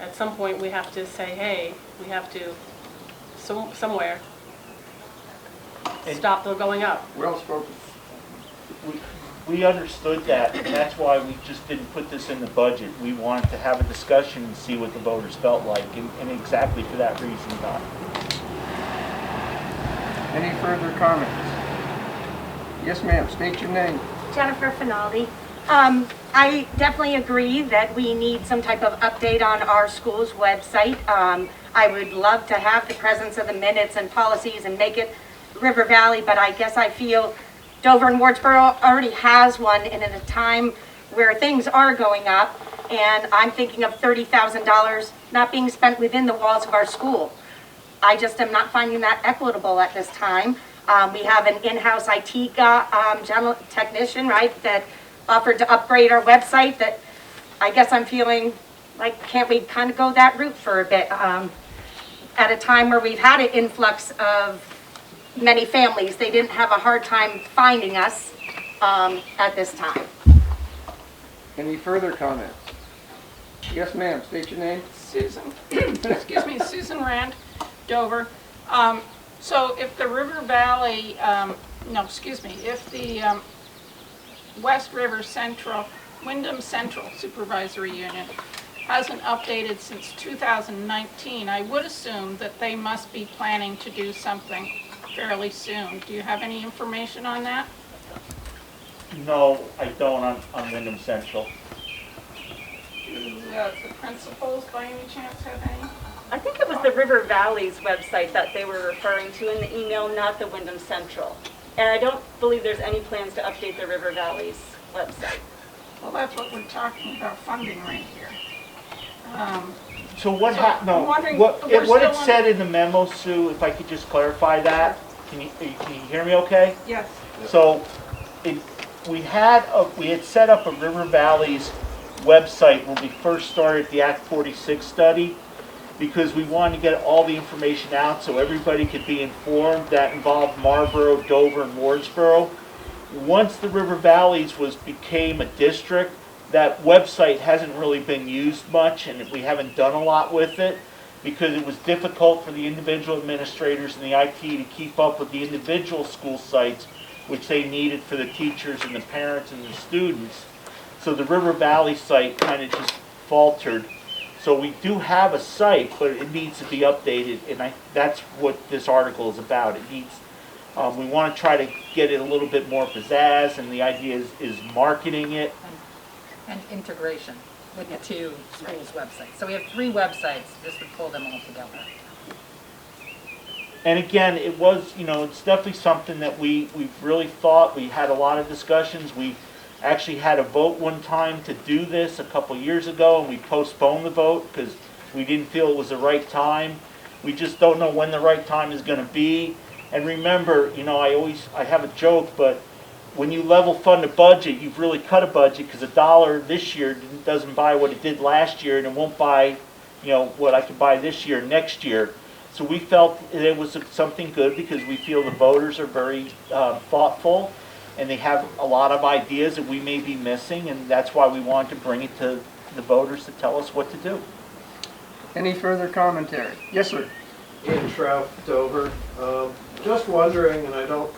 S22: At some point, we have to say, hey, we have to somewhere stop them going up.
S2: Well spoken.
S3: We understood that, and that's why we just didn't put this in the budget. We wanted to have a discussion and see what the voters felt like, and exactly for that reason, Doc.
S2: Any further comments? Yes, ma'am. State your name.
S16: Jennifer Finaldi. I definitely agree that we need some type of update on our school's website. I would love to have the presence of the minutes and policies and make it River Valley, but I guess I feel Dover and Wardsboro already has one, and at a time where things are going up, and I'm thinking of $30,000 not being spent within the walls of our school. I just am not finding that equitable at this time. We have an in-house IT general technician, right, that offered to upgrade our website. That I guess I'm feeling like, can't we kind of go that route for a bit? At a time where we've had an influx of many families, they didn't have a hard time finding us at this time.
S2: Any further comments? Yes, ma'am. State your name.
S5: Susan, excuse me, Susan Rand, Dover. So if the River Valley, if the West River Central, Wyndham Central Supervisory Union hasn't updated since 2019, I would assume that they must be planning to do something fairly soon. Do you have any information on that?
S3: No, I don't on Wyndham Central.
S5: Do the principals by any chance have any?
S6: I think it was the River Valley's website that they were referring to in the email, not the Wyndham Central. And I don't believe there's any plans to update the River Valley's website.
S5: Well, that's what we're talking about funding right here.
S3: So what happened? No,
S5: I'm wondering,
S3: what
S5: we're
S3: it
S5: still
S3: said in the memo, Sue, if I could just clarify that. Can you hear me okay?
S5: Yes.
S3: So we had set up a River Valley's website when we first started the Act 46 study, because we wanted to get all the information out so everybody could be informed. That involved Marlboro, Dover, and Wardsboro. Once the River Valleys became a district, that website hasn't really been used much, and we haven't done a lot with it because it was difficult for the individual administrators and the IT to keep up with the individual school sites, which they needed for the teachers and the parents and the students. So the River Valley site kind of just faltered. So we do have a site, but it needs to be updated, and that's what this article is about. It needs, we want to try to get it a little bit more pizzazz, and the idea is marketing it.
S9: And integration with the two schools' websites. So we have 3 websites. This would pull them all together.
S3: And again, it was, it's definitely something that we've really thought. We had a lot of discussions. We actually had a vote one time to do this a couple years ago, and we postponed the vote because we didn't feel it was the right time. We just don't know when the right time is going to be. And remember, I have a joke, but when you level fund a budget, you've really cut a budget because $1 this year doesn't buy what it did last year, and it won't buy, what I could buy this year, next year. So we felt that it was something good because we feel the voters are very thoughtful, and they have a lot of ideas that we may be missing, and that's why we wanted to bring it to the voters to tell us what to do.
S2: Any further commentary? Yes, sir.
S13: Ian Shrout, Dover. Just wondering, and I don't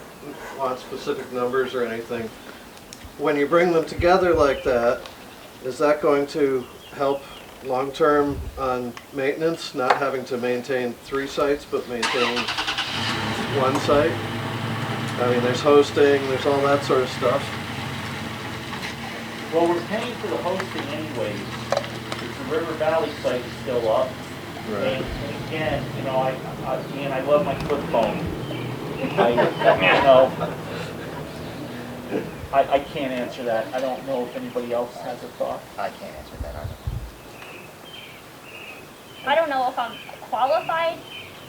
S13: want specific numbers or anything, when you bring them together like that, is that going to help long-term on maintenance, not having to maintain 3 sites but maintaining 1 site? I mean, there's hosting, there's all that sort of stuff.
S3: Well, we're paying for the hosting anyways, because the River Valley site is still up.
S13: Right.
S3: And again, I love my flip phone. I can't answer that. I don't know if anybody else has a thought.
S2: I can't answer that either.
S8: I don't know if I'm qualified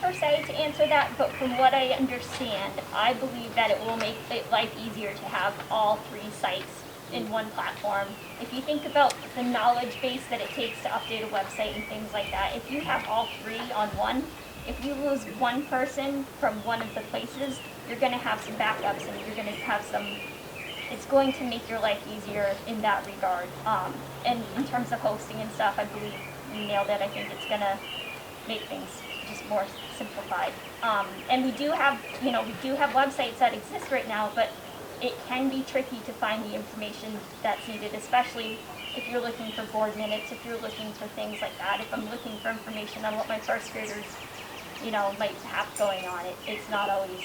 S8: per se to answer that, but from what I understand, I believe that it will make life easier to have all 3 sites in one platform. If you think about the knowledge base that it takes to update a website and things like that, if you have all 3 on one, if you lose one person from one of the places, you're going to have some backups, and you're going to have some, it's going to make your life easier in that regard. And in terms of hosting and stuff, I believe you nailed it. I think it's going to make things just more simplified. And we do have websites that exist right now, but it can be tricky to find the information that's needed, especially if you're looking for board minutes, if you're looking for things like that. If I'm looking for information on what my first graders, might have going on, it's not always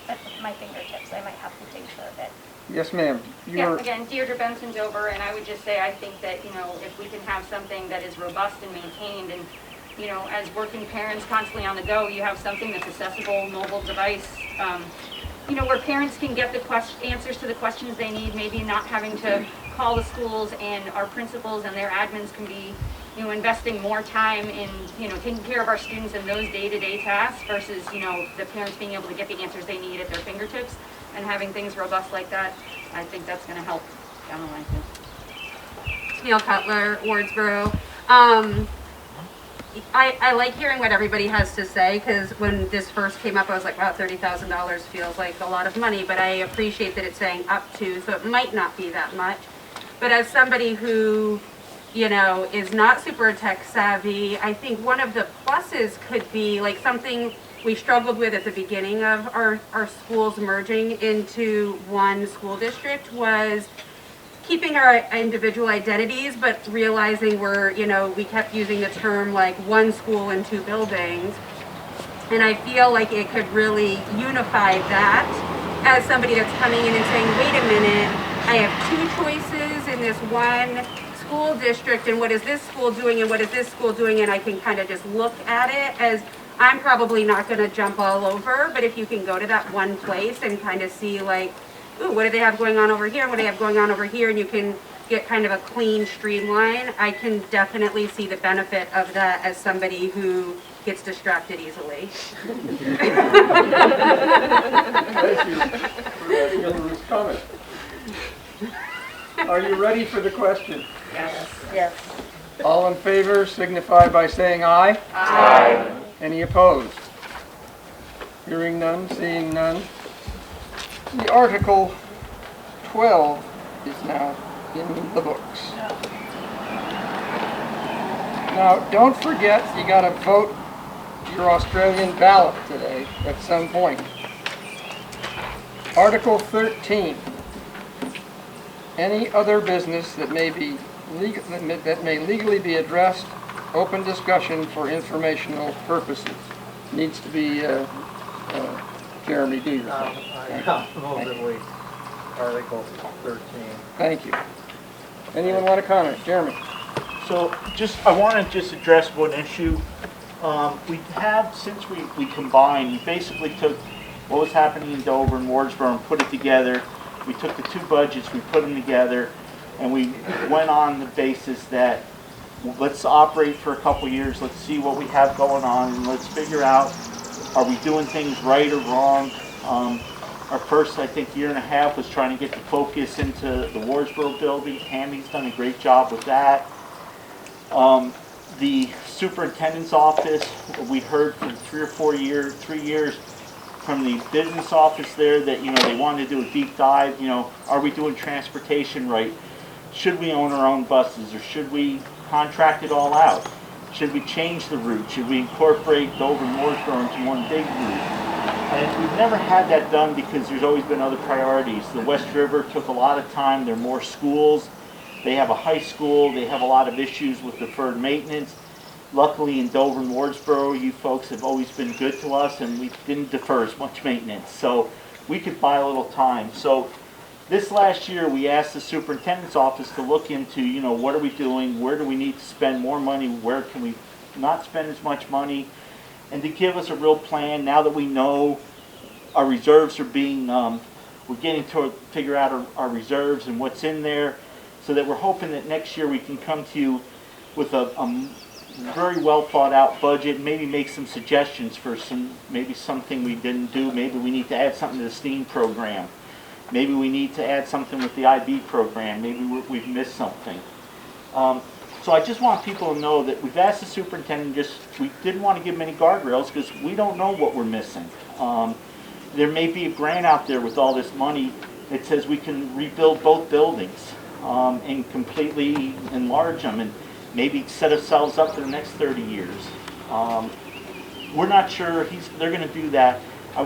S8: at my fingertips. I might have to dig for a bit.
S2: Yes, ma'am.
S12: Yeah, again, Deirdre Benson, Dover, and I would just say I think that, if we can have something that is robust and maintained, and, as working parents constantly on the go, you have something that's accessible, mobile device, where parents can get the answers to the questions they need, maybe not having to call the schools, and our principals and their admins can be, investing more time in, taking care of our students in those day-to-day tasks versus, the parents being able to get the answers they need at their fingertips, and having things robust like that. I think that's going to help down the line too. Neil Cutler, Wardsboro. I like hearing what everybody has to say, because when this first came up, I was like, wow, $30,000 feels like a lot of money, but I appreciate that it's saying up to, so it might not be that much. But as somebody who, is not super tech savvy, I think one of the pluses could be like something we struggled with at the beginning of our schools merging into one school district was keeping our individual identities, but realizing we kept using the term like one school and 2 buildings. And I feel like it could really unify that as somebody that's coming in and saying, wait a minute, I have 2 choices in this one school district, and what is this school doing and what is this school doing, and I can kind of just look at it as I'm probably not going to jump all over, but if you can go to that one place and kind of see like, ooh, what do they have going on over here? What do they have going on over here? And you can get kind of a clean streamline. I can definitely see the benefit of that as somebody who gets distracted easily.
S7: Thank you for that generous comment. Are you ready for the question?
S4: Yes. Yes.
S2: All in favor signify by saying aye.
S3: Aye.
S2: Any opposed? Hearing none, seeing none. The Article 12 is now in the books. Now, don't forget, you gotta vote your Australian ballot today at some point. Article 13. Any other business that may legally be addressed, open discussion for informational purposes. Needs to be, Jeremy, do your thing.
S13: Move that we, Article 13.
S2: Thank you. Anyone want to comment? Jeremy?
S3: So I want to just address one issue. We have, since we combined, we basically took what was happening in Dover and Wardsboro and put it together. We took the two budgets, we put them together, and we went on the basis that let's operate for a couple years, let's see what we have going on, and let's figure out, are we doing things right or wrong? Our first, I think, year and a half was trying to get the focus into the Wardsboro building. Tammy's done a great job with that. The superintendent's office, we heard for 3 years from the business office there that, they wanted to do a deep dive, are we doing transportation right? Should we own our own buses, or should we contract it all out? Should we change the route? Should we incorporate Dover and Wardsboro into one big route? And we've never had that done because there's always been other priorities. The West River took a lot of time. There are more schools. They have a high school. They have a lot of issues with deferred maintenance. Luckily in Dover and Wardsboro, you folks have always been good to us, and we didn't defer as much maintenance. So we could buy a little time. So this last year, we asked the superintendent's office to look into, what are we doing? Where do we need to spend more money? Where can we not spend as much money? And to give us a real plan now that we know our reserves are being, we're getting to figure out our reserves and what's in there, so that we're hoping that next year we can come to you with a very well thought out budget, maybe make some suggestions for maybe something we didn't do. Maybe we need to add something to the STEAM program. Maybe we need to add something with the IB program. Maybe we've missed something. So I just want people to know that we've asked the superintendent, we didn't want to give him any guardrails because we don't know what we're missing. There may be a grant out there with all this money that says we can rebuild both buildings and completely enlarge them and maybe set ourselves up for the next 30 years. We're not sure they're going to do that.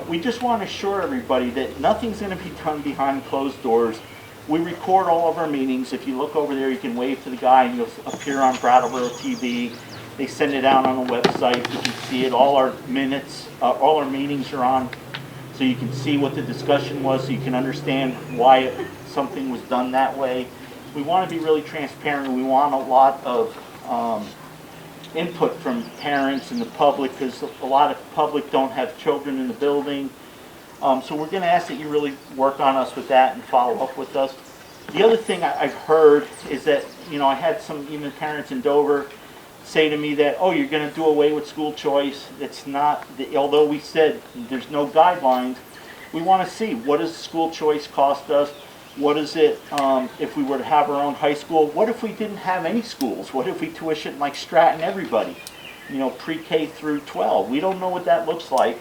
S3: We just want to assure everybody that nothing's going to be done behind closed doors. We record all of our meetings. If you look over there, you can wave to the guy and you'll appear on Brattleboro TV. They send it out on the website. You can see it. All our minutes, all our meetings are on, so you can see what the discussion was, so you can understand why something was done that way. We want to be really transparent. We want a lot of input from parents and the public, because a lot of public don't have children in the building. So we're going to ask that you really work on us with that and follow up with us. The other thing I've heard is that, I had some even parents in Dover say to me that, oh, you're going to do away with school choice. It's not, although we said there's no guidelines, we want to see what does school choice cost us. What is it if we were to have our own high school? What if we didn't have any schools? What if we tuition like Stratton everybody? Pre-K through 12. We don't know what that looks like.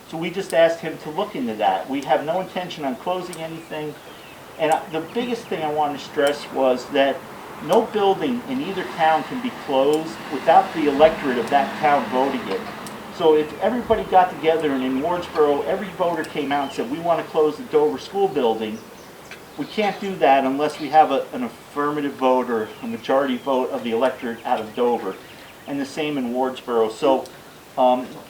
S3: So we just asked him to look into that. We have no intention on closing anything. And the biggest thing I wanted to stress was that no building in either town can be closed without the electorate of that town voting it. So if everybody got together and in Wardsboro, every voter came out and said, we want to close the Dover school building, we can't do that unless we have an affirmative vote or a majority vote of the electorate out of Dover. And the same in Wardsboro. So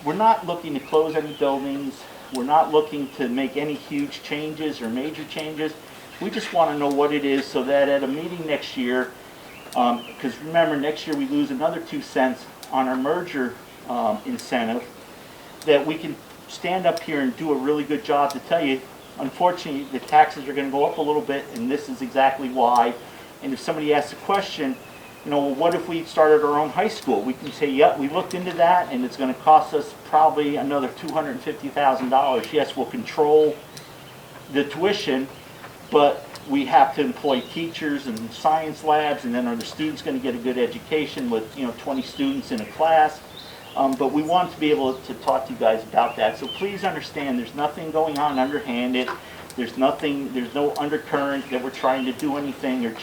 S3: we're not looking to close any buildings. We're not looking to make any huge changes or major changes. We just want to know what it is so that at a meeting next year, because remember, next year we lose another 2 cents on our merger incentive, that we can stand up here and do a really good job to tell you, unfortunately, the taxes are going to go up a little bit, and this is exactly why. And if somebody asks a question, well, what if we started our own high school? We can say, yep, we looked into that, and it's going to cost us probably another $250,000. Yes, we'll control the tuition, but we have to employ teachers and science labs, and then are the students going to get a good education with 20 students in a class? But we want to be able to talk to you guys about that. So please understand, there's nothing going on underhanded. There's no undercurrent that we're trying to do anything or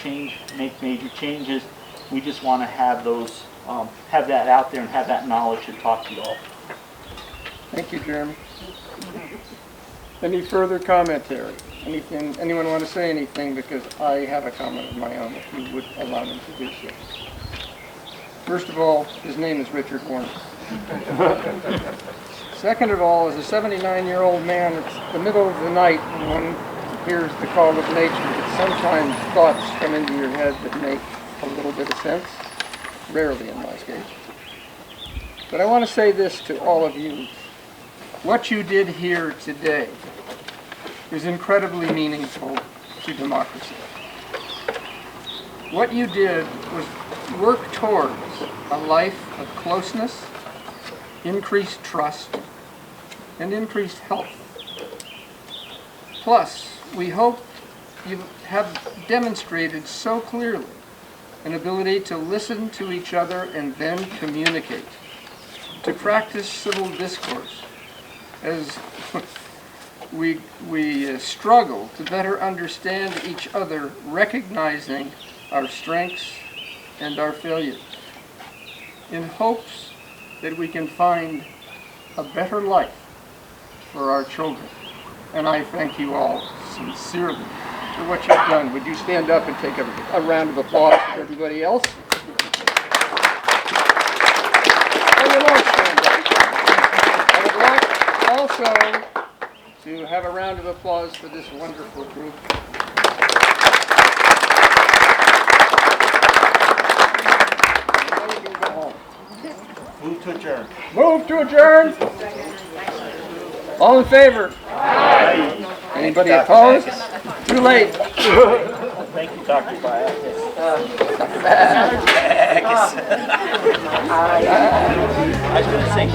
S3: make major changes. We just want to have those, have that out there and have that knowledge to talk to you all.
S2: Thank you, Jeremy. Any further commentary? Anyone want to say anything? Because I have a comment of my own, if you would allow me to do so. First of all, his name is Richard Warner. Second of all, as a 79-year-old man, it's the middle of the night when one hears the call of nature, that sometimes thoughts come into your head that make a little bit of sense. Rarely in my case. But I want to say this to all of you. What you did here today is incredibly meaningful to democracy. What you did was work towards a life of closeness, increased trust, and increased health. Plus, we hope you have demonstrated so clearly an ability to listen to each other and then communicate, to practice civil discourse, as we struggle to better understand each other, recognizing our strengths and our failures, in hopes that we can find a better life for our children. And I thank you all sincerely for what you've done. Would you stand up and take a round of applause for everybody else? And you won't stand up. I would like also to have a round of applause for this wonderful group. Now you can go home.
S3: Move to adjourn.
S2: Move to adjourn. All in favor?
S3: Aye.
S2: Anybody opposed? Too late.
S3: Thank you, Dr. Biakis.
S2: Dr. Biakis.
S3: I was going to say